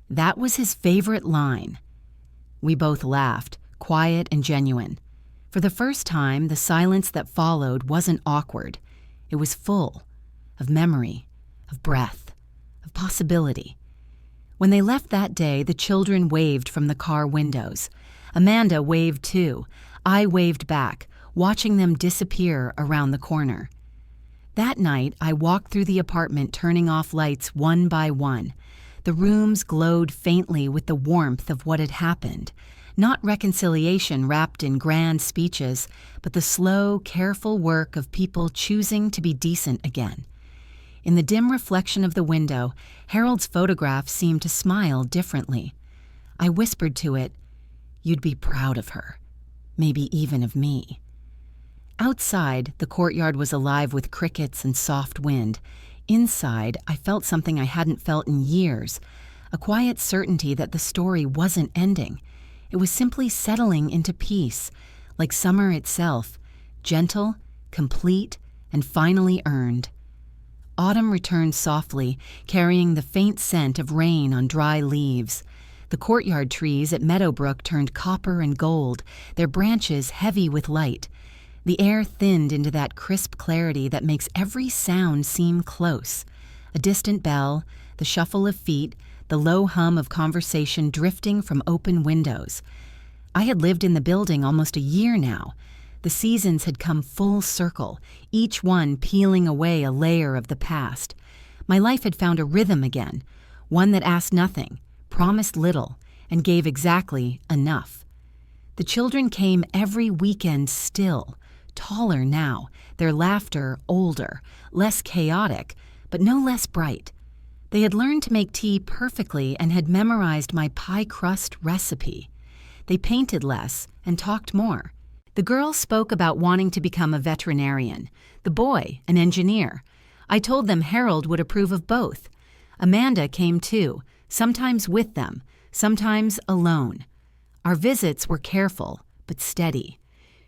That was his favorite line. We both laughed, quiet and genuine. For the first time, the silence that followed wasn't awkward. It was full of memory, of breath, of possibility. When they left that day, the children waved from the car windows. Amanda waved too. I waved back, watching them disappear around the corner. That night, I walked through the apartment, turning off lights one by one. The rooms glowed faintly with the warmth of what had happened. Not reconciliation wrapped in grand speeches, but the slow, careful work of people choosing to be decent again. In the dim reflection of the window, Harold's photograph seemed to smile differently. I whispered to it, "You'd be proud of her. Maybe even of me." Outside, the courtyard was alive with crickets and soft wind. Inside, I felt something I hadn't felt in years, a quiet certainty that the story wasn't ending. It was simply settling into peace, like summer itself, gentle, complete, and finally earned. autumn returned softly, carrying the faint scent of rain on dry leaves. The courtyard trees at Meadowbrook turned copper and gold, their branches heavy with light. The air thinned into that crisp clarity that makes every sound seem close. A distant bell, the shuffle of feet, the low hum of conversation drifting from open windows. I had lived in the building almost a year now. The seasons had come full circle, each one peeling away a layer of the past. My life had found a rhythm again, one that asked nothing, promised little, and gave exactly enough. The children came every weekend still, taller now, their laughter older, less chaotic, but no less bright. They had learned to make tea perfectly and had memorized my pie crust recipe. They painted less and talked more. The girl spoke about wanting to become a veterinarian, the boy an engineer. I told them Harold would approve of both. Amanda came too, sometimes with them, sometimes alone. Our visits were careful, but steady.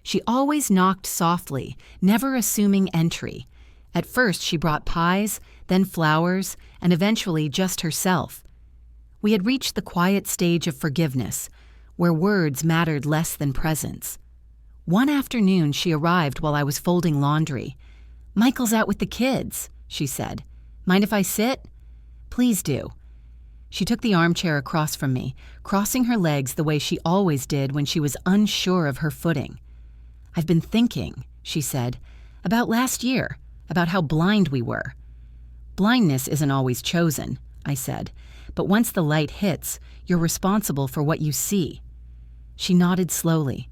She always knocked softly, never assuming entry. At first she brought pies, then flowers, and eventually just herself. We had reached the quiet stage of forgiveness, where words mattered less than presence. One afternoon she arrived while I was folding laundry. "Michael's out with the kids," she said. "Mind if I sit?" "Please do." She took the armchair across from me, crossing her legs the way she always did when she was unsure of her footing. "I've been thinking," she said, "about last year, about how blind we were." "Blindness isn't always chosen," I said, "but once the light hits, you're responsible for what you see." She nodded slowly.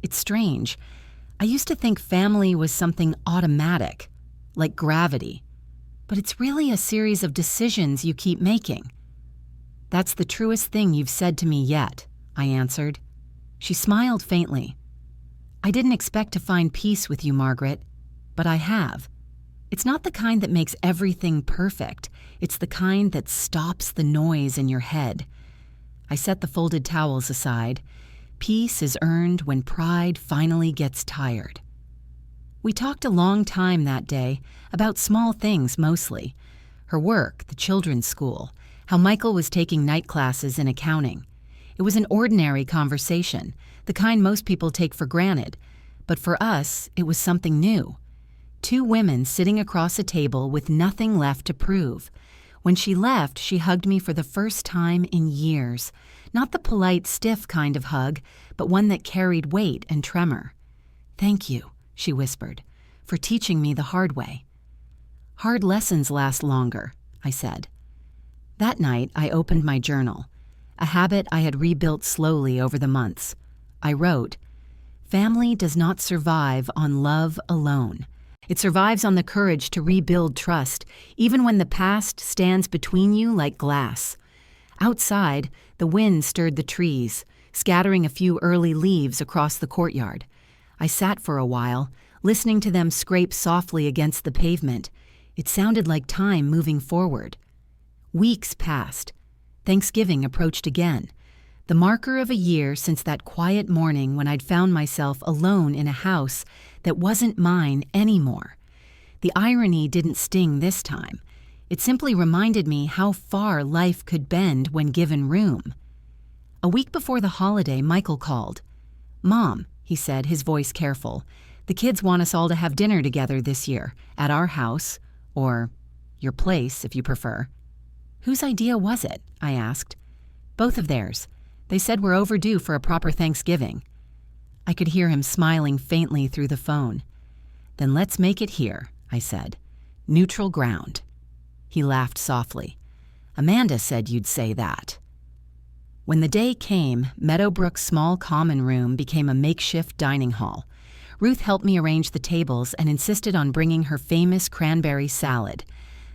"It's strange. I used to think family was something automatic, like gravity. But it's really a series of decisions you keep making." "That's the truest thing you've said to me yet," I answered. She smiled faintly. "I didn't expect to find peace with you, Margaret, but I have. It's not the kind that makes everything perfect. It's the kind that stops the noise in your head." I set the folded towels aside. Peace is earned when pride finally gets tired. We talked a long time that day, about small things mostly. Her work, the children's school, how Michael was taking night classes in accounting. It was an ordinary conversation, the kind most people take for granted, but for us, it was something new. Two women sitting across a table with nothing left to prove. When she left, she hugged me for the first time in years. Not the polite, stiff kind of hug, but one that carried weight and tremor. "Thank you," she whispered, "for teaching me the hard way." "Hard lessons last longer," I said. That night, I opened my journal, a habit I had rebuilt slowly over the months. I wrote, "Family does not survive on love alone. It survives on the courage to rebuild trust, even when the past stands between you like glass." Outside, the wind stirred the trees, scattering a few early leaves across the courtyard. I sat for a while, listening to them scrape softly against the pavement. It sounded like time moving forward. Weeks passed. Thanksgiving approached again, the marker of a year since that quiet morning when I'd found myself alone in a house that wasn't mine anymore. The irony didn't sting this time. It simply reminded me how far life could bend when given room. A week before the holiday, Michael called. "Mom," he said, his voice careful, "the kids want us all to have dinner together this year, at our house, or your place if you prefer." "Whose idea was it?" I asked. "Both of theirs. They said we're overdue for a proper Thanksgiving." I could hear him smiling faintly through the phone. "Then let's make it here," I said. "Neutral ground." He laughed softly. "Amanda said you'd say that." When the day came, Meadowbrook's small common room became a makeshift dining hall. Ruth helped me arrange the tables and insisted on bringing her famous cranberry salad.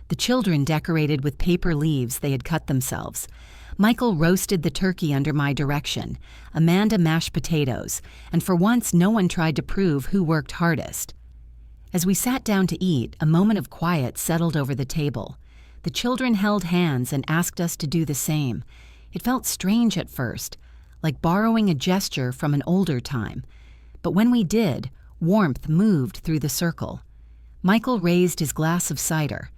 The children decorated with paper leaves they had cut themselves. Michael roasted the turkey under my direction. Amanda mashed potatoes, and for once no one tried to prove who worked hardest. As we sat down to eat, a moment of quiet settled over the table. The children held hands and asked us to do the same. It felt strange at first, like borrowing a gesture from an older time. But when we did, warmth moved through the circle. Michael raised his glass of cider.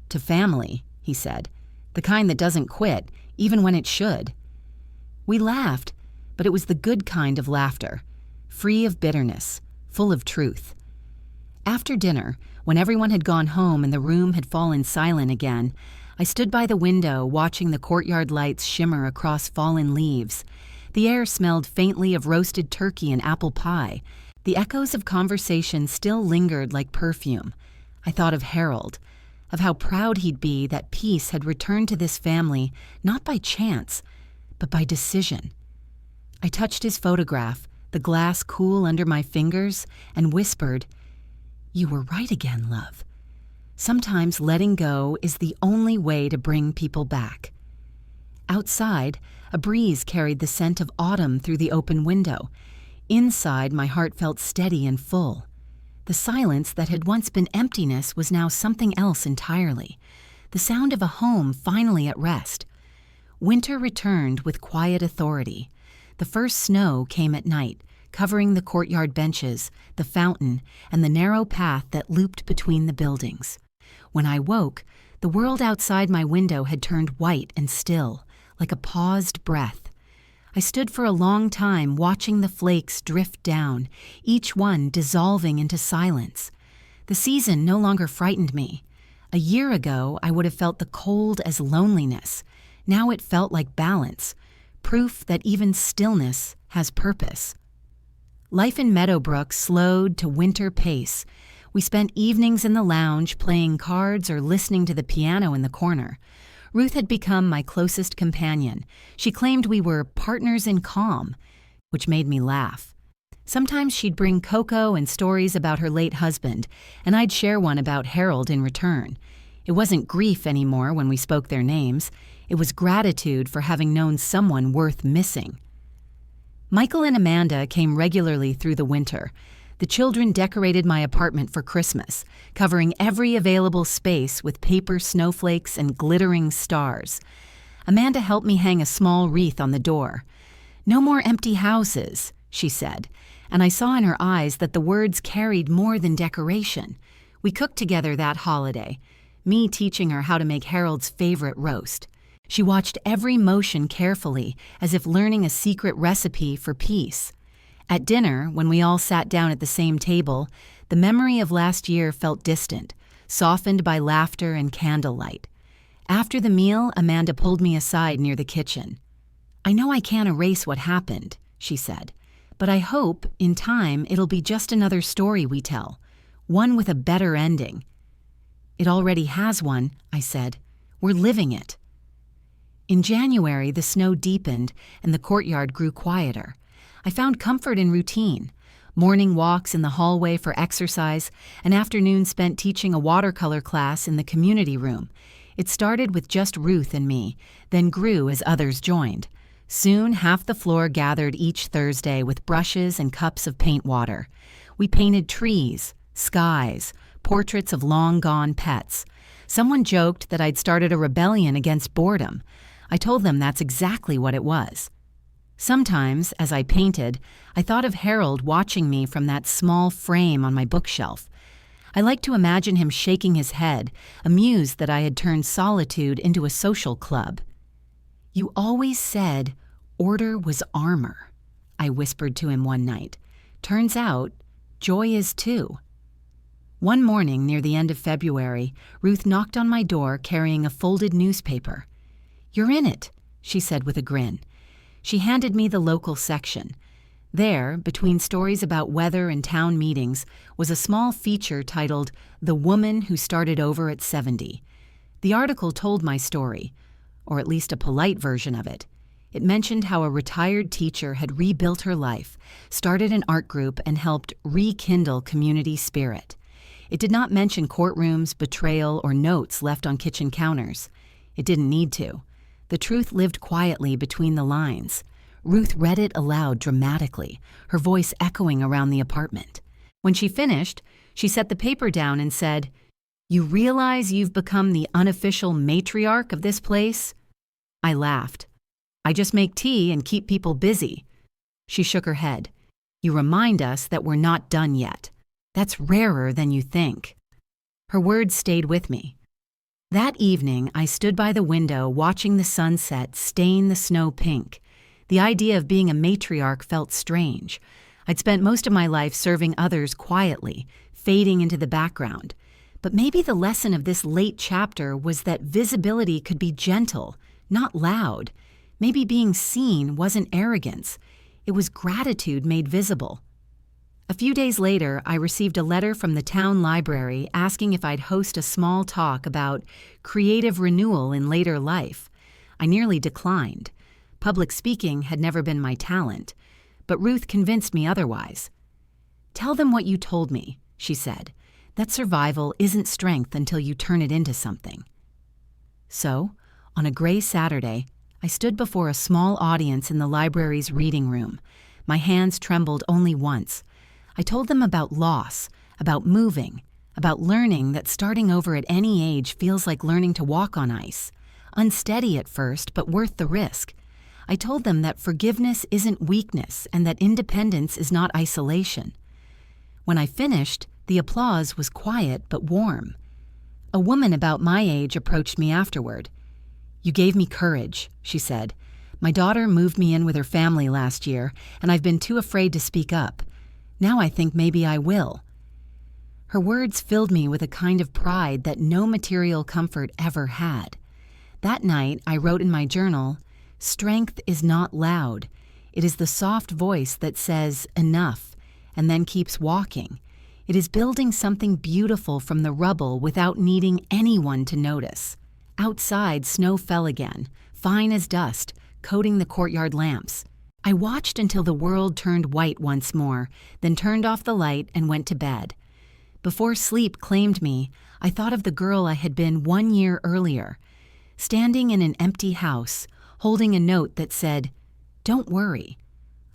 To family, he said. The kind that doesn't quit, even when it should. We laughed, but it was the good kind of laughter, free of bitterness, full of truth. After dinner, when everyone had gone home and the room had fallen silent again, I stood by the window watching the courtyard lights shimmer across fallen leaves. The air smelled faintly of roasted turkey and apple pie. The echoes of conversation still lingered like perfume. I thought of Harold, of how proud he'd be that peace had returned to this family not by chance, but by decision. I touched his photograph, the glass cool under my fingers, and whispered, "You were right again, love. Sometimes letting go is the only way to bring people back." Outside, a breeze carried the scent of autumn through the open window. Inside, my heart felt steady and full. The silence that had once been emptiness was now something else entirely, the sound of a home finally at rest. Winter returned with quiet authority. The first snow came at night, covering the courtyard benches, the fountain, and the narrow path that looped between the buildings. When I woke, the world outside my window had turned white and still, like a paused breath. I stood for a long time watching the flakes drift down, each one dissolving into silence. The season no longer frightened me. A year ago, I would have felt the cold as loneliness. Now it felt like balance, proof that even stillness has purpose. Life in Meadowbrook slowed to winter pace. We spent evenings in the lounge playing cards or listening to the piano in the corner. Ruth had become my closest companion. She claimed we were partners in calm, which made me laugh. Sometimes she'd bring cocoa and stories about her late husband, and I'd share one about Harold in return. It wasn't grief anymore when we spoke their names. It was gratitude for having known someone worth missing. Michael and Amanda came regularly through the winter. The children decorated my apartment for Christmas, covering every available space with paper snowflakes and glittering stars. Amanda helped me hang a small wreath on the door. "No more empty houses," she said, and I saw in her eyes that the words carried more than decoration. We cooked together that holiday, me teaching her how to make Harold's favorite roast. She watched every motion carefully, as if learning a secret recipe for peace. At dinner, when we all sat down at the same table, the memory of last year felt distant, softened by laughter and candlelight. After the meal, Amanda pulled me aside near the kitchen. "I know I can't erase what happened," she said, "but I hope, in time, it'll be just another story we tell, one with a better ending." "It already has one," I said. "We're living it." In January, the snow deepened and the courtyard grew quieter. I found comfort in routine. Morning walks in the hallway for exercise, an afternoon spent teaching a watercolor class in the community room. It started with just Ruth and me, then grew as others joined. Soon, half the floor gathered each Thursday with brushes and cups of paint water. We painted trees, skies, portraits of long-gone pets. Someone joked that I'd started a rebellion against boredom. I told them that's exactly what it was. Sometimes, as I painted, I thought of Harold watching me from that small frame on my bookshelf. I liked to imagine him shaking his head, amused that I had turned solitude into a social club. "You always said order was armor," I whispered to him one night. "Turns out, joy is too." One morning near the end of February, Ruth knocked on my door carrying a folded newspaper. "You're in it," she said with a grin. She handed me the local section. There, between stories about weather and town meetings, was a small feature titled "The Woman Who Started Over at 70." The article told my story, or at least a polite version of it. It mentioned how a retired teacher had rebuilt her life, started an art group, and helped rekindle community spirit. It did not mention courtrooms, betrayal, or notes left on kitchen counters. It didn't need to. The truth lived quietly between the lines. Ruth read it aloud dramatically, her voice echoing around the apartment. When she finished, she set the paper down and said, "You realize you've become the unofficial matriarch of this place?" I laughed. "I just make tea and keep people busy." She shook her head. "You remind us that we're not done yet. That's rarer than you think." Her words stayed with me. That evening, I stood by the window watching the sunset stain the snow pink. The idea of being a matriarch felt strange. I'd spent most of my life serving others quietly, fading into the background. But maybe the lesson of this late chapter was that visibility could be gentle, not loud. Maybe being seen wasn't arrogance. It was gratitude made visible. A few days later, I received a letter from the town library asking if I'd host a small talk about creative renewal in later life. I nearly declined. Public speaking had never been my talent, but Ruth convinced me otherwise. "Tell them what you told me," she said, "that survival isn't strength until you turn it into something." So, on a gray Saturday, I stood before a small audience in the library's reading room. My hands trembled only once. I told them about loss, about moving, about learning that starting over at any age feels like learning to walk on ice. Unsteady at first, but worth the risk. I told them that forgiveness isn't weakness and that independence is not isolation. When I finished, the applause was quiet but warm. A woman about my age approached me afterward. "You gave me courage," she said. "My daughter moved me in with her family last year, and I've been too afraid to speak up. Now I think maybe I will." Her words filled me with a kind of pride that no material comfort ever had. That night, I wrote in my journal, "Strength is not loud. It is the soft voice that says, 'enough,' and then keeps walking. It is building something beautiful from the rubble without needing anyone to notice." Outside, snow fell again, fine as dust, coating the courtyard lamps. I watched until the world turned white once more, then turned off the light and went to bed. Before sleep claimed me, I thought of the girl I had been 1 year earlier, standing in an empty house, holding a note that said, "Don't worry."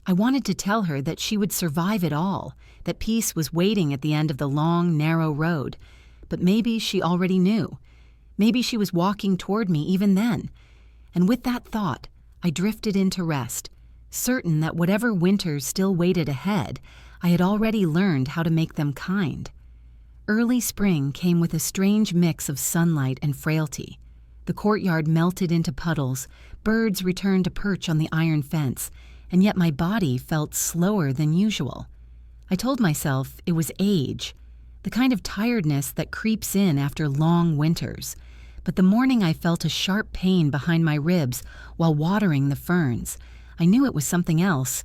I wanted to tell her that she would survive it all, that peace was waiting at the end of the long, narrow road. But maybe she already knew. Maybe she was walking toward me even then. And with that thought, I drifted into rest, certain that whatever winters still waited ahead, I had already learned how to make them kind. Early spring came with a strange mix of sunlight and frailty. The courtyard melted into puddles, birds returned to perch on the iron fence, and yet my body felt slower than usual. I told myself it was age, the kind of tiredness that creeps in after long winters. But the morning I felt a sharp pain behind my ribs while watering the ferns. I knew it was something else.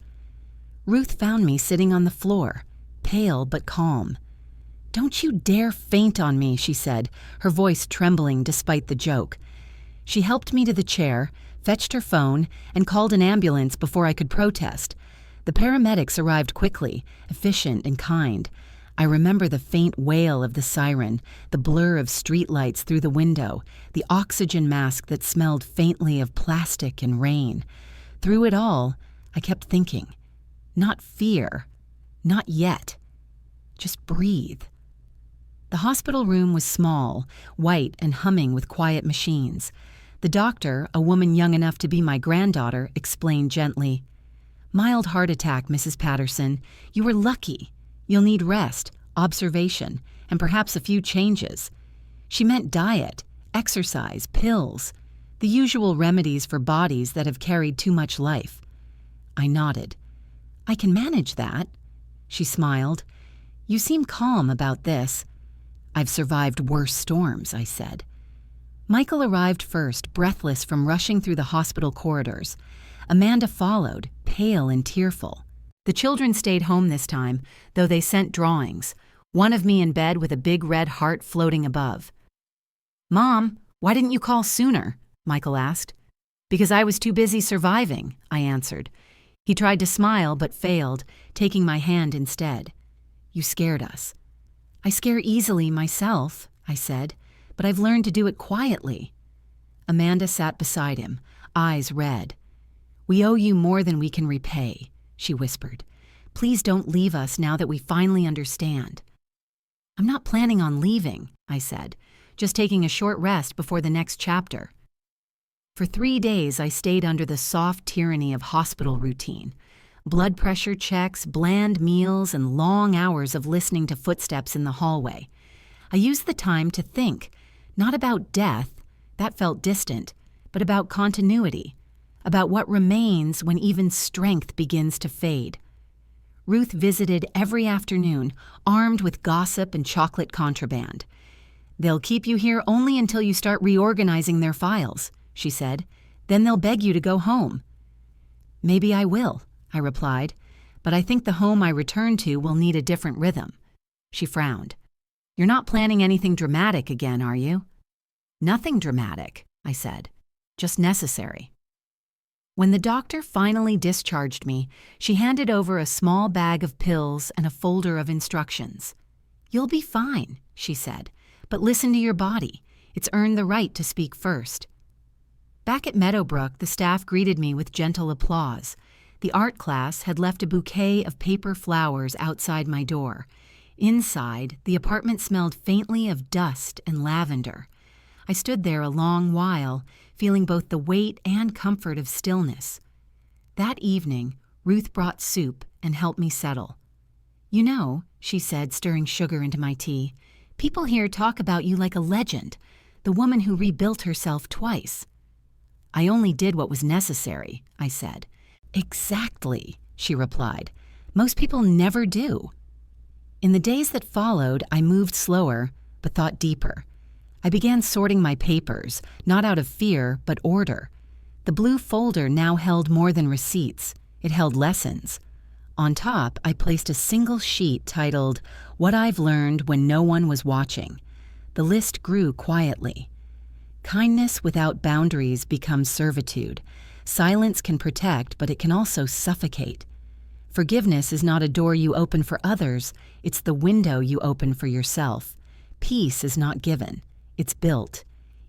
Ruth found me sitting on the floor, pale but calm. "Don't you dare faint on me," she said, her voice trembling despite the joke. She helped me to the chair, fetched her phone, and called an ambulance before I could protest. The paramedics arrived quickly, efficient and kind. I remember the faint wail of the siren, the blur of streetlights through the window, the oxygen mask that smelled faintly of plastic and rain. Through it all, I kept thinking, not fear, not yet. Just breathe. The hospital room was small, white and humming with quiet machines. The doctor, a woman young enough to be my granddaughter, explained gently, "Mild heart attack, Mrs. Patterson. You were lucky. You'll need rest, observation, and perhaps a few changes." She meant diet, exercise, pills, the usual remedies for bodies that have carried too much life. I nodded. "I can manage that." She smiled. "You seem calm about this." "I've survived worse storms," I said. Michael arrived first, breathless from rushing through the hospital corridors. Amanda followed, pale and tearful. The children stayed home this time, though they sent drawings, one of me in bed with a big red heart floating above. "Mom, why didn't you call sooner?" Michael asked. "Because I was too busy surviving," I answered. He tried to smile but failed, taking my hand instead. "You scared us." "I scare easily myself," I said, "but I've learned to do it quietly." Amanda sat beside him, eyes red. "We owe you more than we can repay," she whispered. "Please don't leave us now that we finally understand." "I'm not planning on leaving," I said, "just taking a short rest before the next chapter." For 3 days, I stayed under the soft tyranny of hospital routine. Blood pressure checks, bland meals, and long hours of listening to footsteps in the hallway. I used the time to think, Not about death, that felt distant, but about continuity, about what remains when even strength begins to fade. Ruth visited every afternoon, armed with gossip and chocolate contraband. "They'll keep you here only until you start reorganizing their files," she said. "Then they'll beg you to go home." "Maybe I will," I replied, "but I think the home I return to will need a different rhythm." She frowned. "You're not planning anything dramatic again, are you?" "Nothing dramatic," I said. "Just necessary." When the doctor finally discharged me, she handed over a small bag of pills and a folder of instructions. "You'll be fine," she said, "but listen to your body. It's earned the right to speak first." Back at Meadowbrook, the staff greeted me with gentle applause. The art class had left a bouquet of paper flowers outside my door. Inside, the apartment smelled faintly of dust and lavender. I stood there a long while, feeling both the weight and comfort of stillness. That evening, Ruth brought soup and helped me settle. "You know," she said, stirring sugar into my tea, "people here talk about you like a legend, the woman who rebuilt herself twice." "I only did what was necessary," I said. "Exactly," she replied. "Most people never do." In the days that followed, I moved slower, but thought deeper. I began sorting my papers, not out of fear, but order. The blue folder now held more than receipts. It held lessons. On top, I placed a single sheet titled, "What I've Learned When No One Was Watching." The list grew quietly. Kindness without boundaries becomes servitude. Silence can protect, but it can also suffocate. Forgiveness is not a door you open for others, it's the window you open for yourself. Peace is not given, it's built.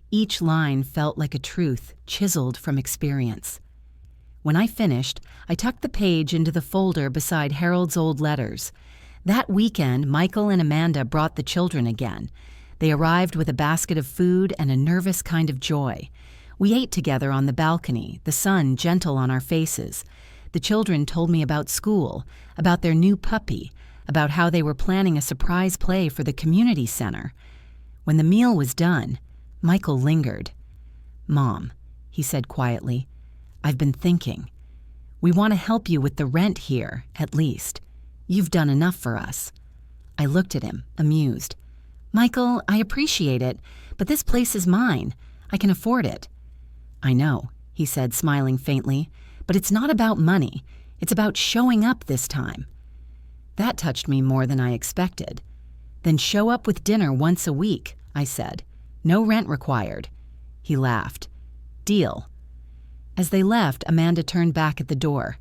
Each line felt like a truth chiseled from experience. When I finished, I tucked the page into the folder beside Harold's old letters. That weekend, Michael and Amanda brought the children again. They arrived with a basket of food and a nervous kind of joy. We ate together on the balcony, the sun gentle on our faces. The children told me about school, about their new puppy, about how they were planning a surprise play for the community center. When the meal was done, Michael lingered. "Mom," he said quietly, "I've been thinking. We want to help you with the rent here, at least. You've done enough for us." I looked at him, amused. "Michael, I appreciate it, but this place is mine. I can afford it." "I know," he said, smiling faintly, "but it's not about money. It's about showing up this time." That touched me more than I expected. "Then show up with dinner once a week," I said. "No rent required." He laughed. "Deal." As they left, Amanda turned back at the door.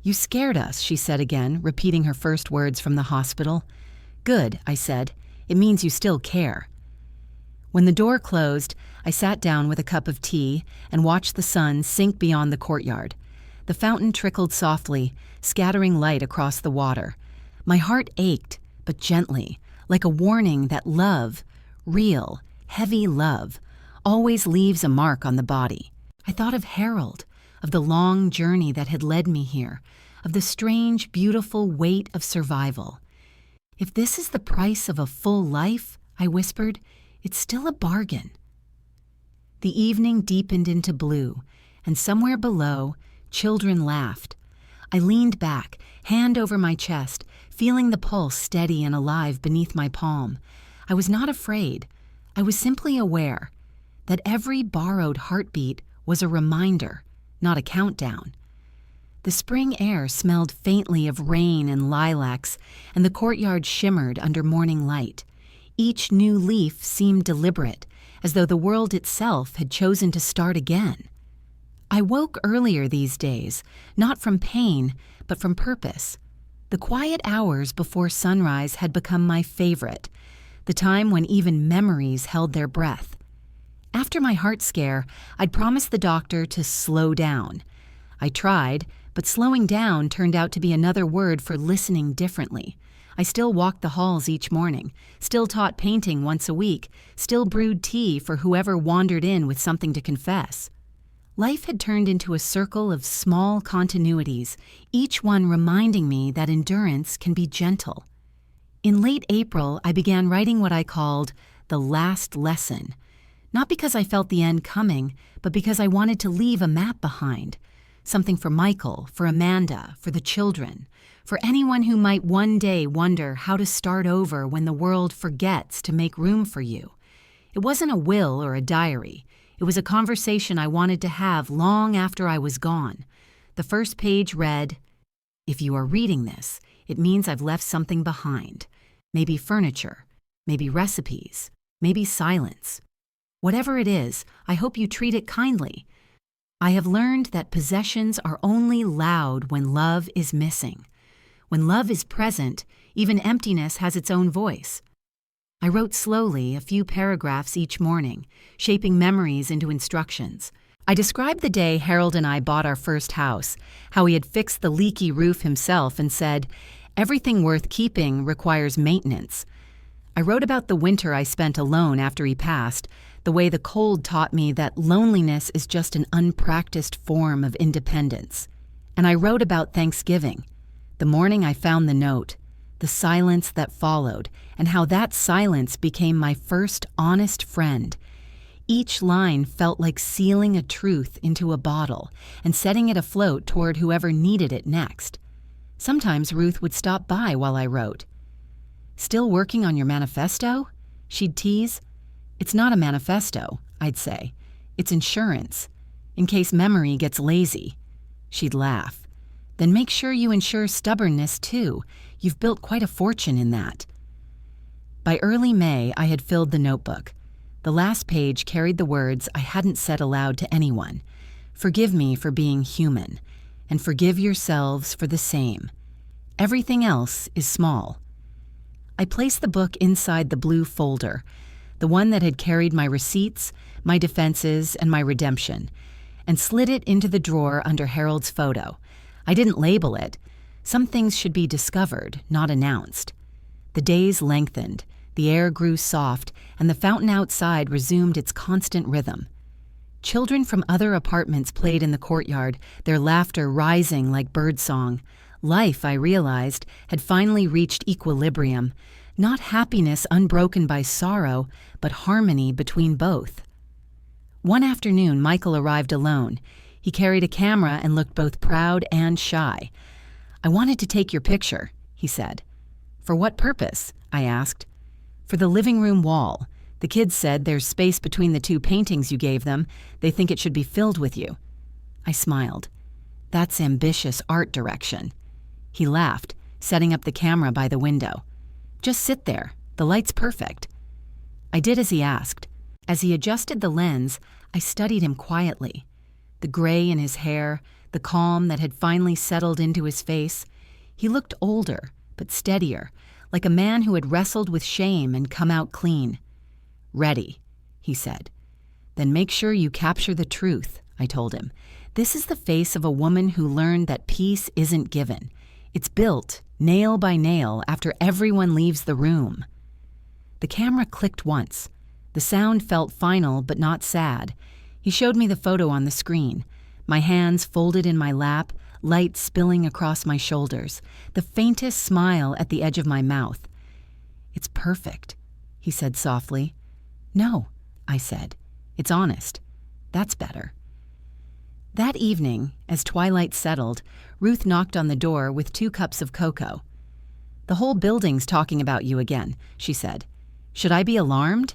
"You scared us," she said again, repeating her first words from the hospital. "Good," I said. "It means you still care." When the door closed, I sat down with a cup of tea and watched the sun sink beyond the courtyard. The fountain trickled softly, scattering light across the water. My heart ached, but gently, like a warning that love, real, heavy love, always leaves a mark on the body. I thought of Harold, of the long journey that had led me here, of the strange, beautiful weight of survival. "If this is the price of a full life," I whispered, "it's still a bargain." The evening deepened into blue, and somewhere below, children laughed. I leaned back, hand over my chest, feeling the pulse steady and alive beneath my palm. I was not afraid. I was simply aware that every borrowed heartbeat was a reminder, not a countdown. The spring air smelled faintly of rain and lilacs, and the courtyard shimmered under morning light. Each new leaf seemed deliberate, as though the world itself had chosen to start again. I woke earlier these days, not from pain, but from purpose. The quiet hours before sunrise had become my favorite, the time when even memories held their breath. After my heart scare, I'd promised the doctor to slow down. I tried, but slowing down turned out to be another word for listening differently. I still walked the halls each morning, still taught painting once a week, still brewed tea for whoever wandered in with something to confess. Life had turned into a circle of small continuities, each one reminding me that endurance can be gentle. In late April, I began writing what I called the last lesson, Not because I felt the end coming, but because I wanted to leave a map behind. Something for Michael, for Amanda, for the children, for anyone who might one day wonder how to start over when the world forgets to make room for you. It wasn't a will or a diary. It was a conversation I wanted to have long after I was gone. The first page read, "If you are reading this, it means I've left something behind. Maybe furniture, maybe recipes, maybe silence. Whatever it is, I hope you treat it kindly. I have learned that possessions are only loud when love is missing. When love is present, even emptiness has its own voice." I wrote slowly, a few paragraphs each morning, shaping memories into instructions. I described the day Harold and I bought our first house, how he had fixed the leaky roof himself and said, "Everything worth keeping requires maintenance." I wrote about the winter I spent alone after he passed, the way the cold taught me that loneliness is just an unpracticed form of independence. And I wrote about Thanksgiving, the morning I found the note, the silence that followed, and how that silence became my first honest friend. Each line felt like sealing a truth into a bottle and setting it afloat toward whoever needed it next. Sometimes Ruth would stop by while I wrote. "Still working on your manifesto?" She'd tease. "It's not a manifesto," I'd say. "It's insurance, in case memory gets lazy." She'd laugh. "Then make sure you insure stubbornness, too. You've built quite a fortune in that." By early May, I had filled the notebook. The last page carried the words I hadn't said aloud to anyone. "Forgive me for being human, and forgive yourselves for the same. Everything else is small." I placed the book inside the blue folder, the one that had carried my receipts, my defenses, and my redemption, and slid it into the drawer under Harold's photo. I didn't label it. Some things should be discovered, not announced. The days lengthened, the air grew soft, and the fountain outside resumed its constant rhythm. Children from other apartments played in the courtyard, their laughter rising like birdsong. Life, I realized, had finally reached equilibrium, not happiness unbroken by sorrow, but harmony between both. One afternoon, Michael arrived alone. He carried a camera and looked both proud and shy. "I wanted to take your picture," he said. "For what purpose?" I asked. "For the living room wall. The kids said there's space between the two paintings you gave them. They think it should be filled with you." I smiled. "That's ambitious art direction." He laughed, setting up the camera by the window. "Just sit there. The light's perfect." I did as he asked. As he adjusted the lens, I studied him quietly. The gray in his hair, the calm that had finally settled into his face. He looked older, but steadier, like a man who had wrestled with shame and come out clean. "Ready," he said. "Then make sure you capture the truth," I told him. "This is the face of a woman who learned that peace isn't given. It's built, nail by nail, after everyone leaves the room." The camera clicked once. The sound felt final but not sad. He showed me the photo on the screen. My hands folded in my lap, light spilling across my shoulders, the faintest smile at the edge of my mouth. "It's perfect," he said softly. "No," I said. "It's honest. That's better." That evening, as twilight settled, Ruth knocked on the door with 2 cups of cocoa. "The whole building's talking about you again," she said. "Should I be alarmed?"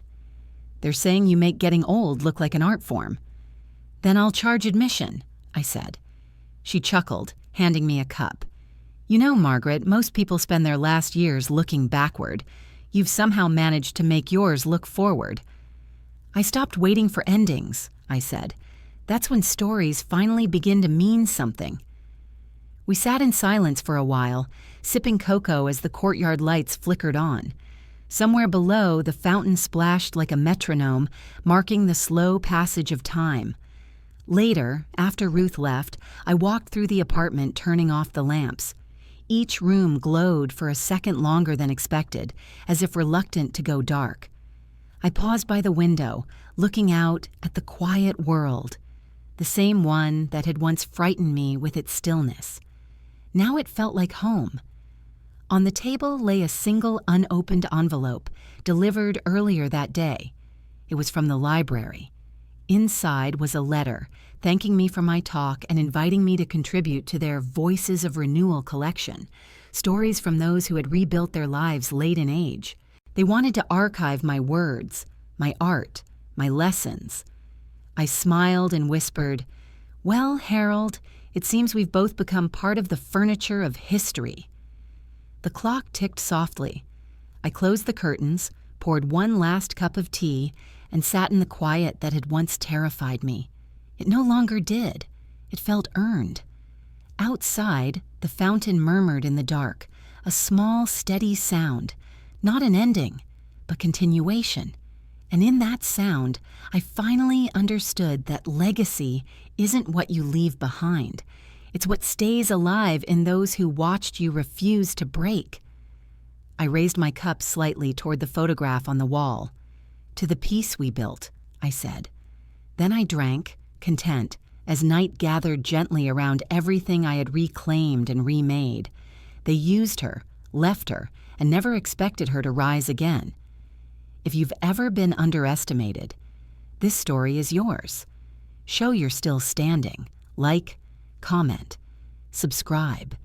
"They're saying you make getting old look like an art form." "Then I'll charge admission," I said. She chuckled, handing me a cup. "You know, Margaret, most people spend their last years looking backward. You've somehow managed to make yours look forward." "I stopped waiting for endings," I said. "That's when stories finally begin to mean something." We sat in silence for a while, sipping cocoa as the courtyard lights flickered on. Somewhere below, the fountain splashed like a metronome, marking the slow passage of time. Later, after Ruth left, I walked through the apartment, turning off the lamps. Each room glowed for a second longer than expected, as if reluctant to go dark. I paused by the window, looking out at the quiet world, the same one that had once frightened me with its stillness. Now it felt like home. On the table lay a single unopened envelope, delivered earlier that day. It was from the library. Inside was a letter thanking me for my talk and inviting me to contribute to their Voices of Renewal collection, stories from those who had rebuilt their lives late in age. They wanted to archive my words, my art, my lessons. I smiled and whispered, "Well, Harold, it seems we've both become part of the furniture of history." The clock ticked softly. I closed the curtains, poured one last cup of tea, and sat in the quiet that had once terrified me. It no longer did. It felt earned. Outside, the fountain murmured in the dark, a small, steady sound, not an ending, but continuation. And in that sound, I finally understood that legacy isn't what you leave behind. It's what stays alive in those who watched you refuse to break. I raised my cup slightly toward the photograph on the wall. "To the peace we built," I said. Then I drank, content, as night gathered gently around everything I had reclaimed and remade. They used her, left her, and never expected her to rise again. If you've ever been underestimated, this story is yours. Show you're still standing. Like, comment, subscribe,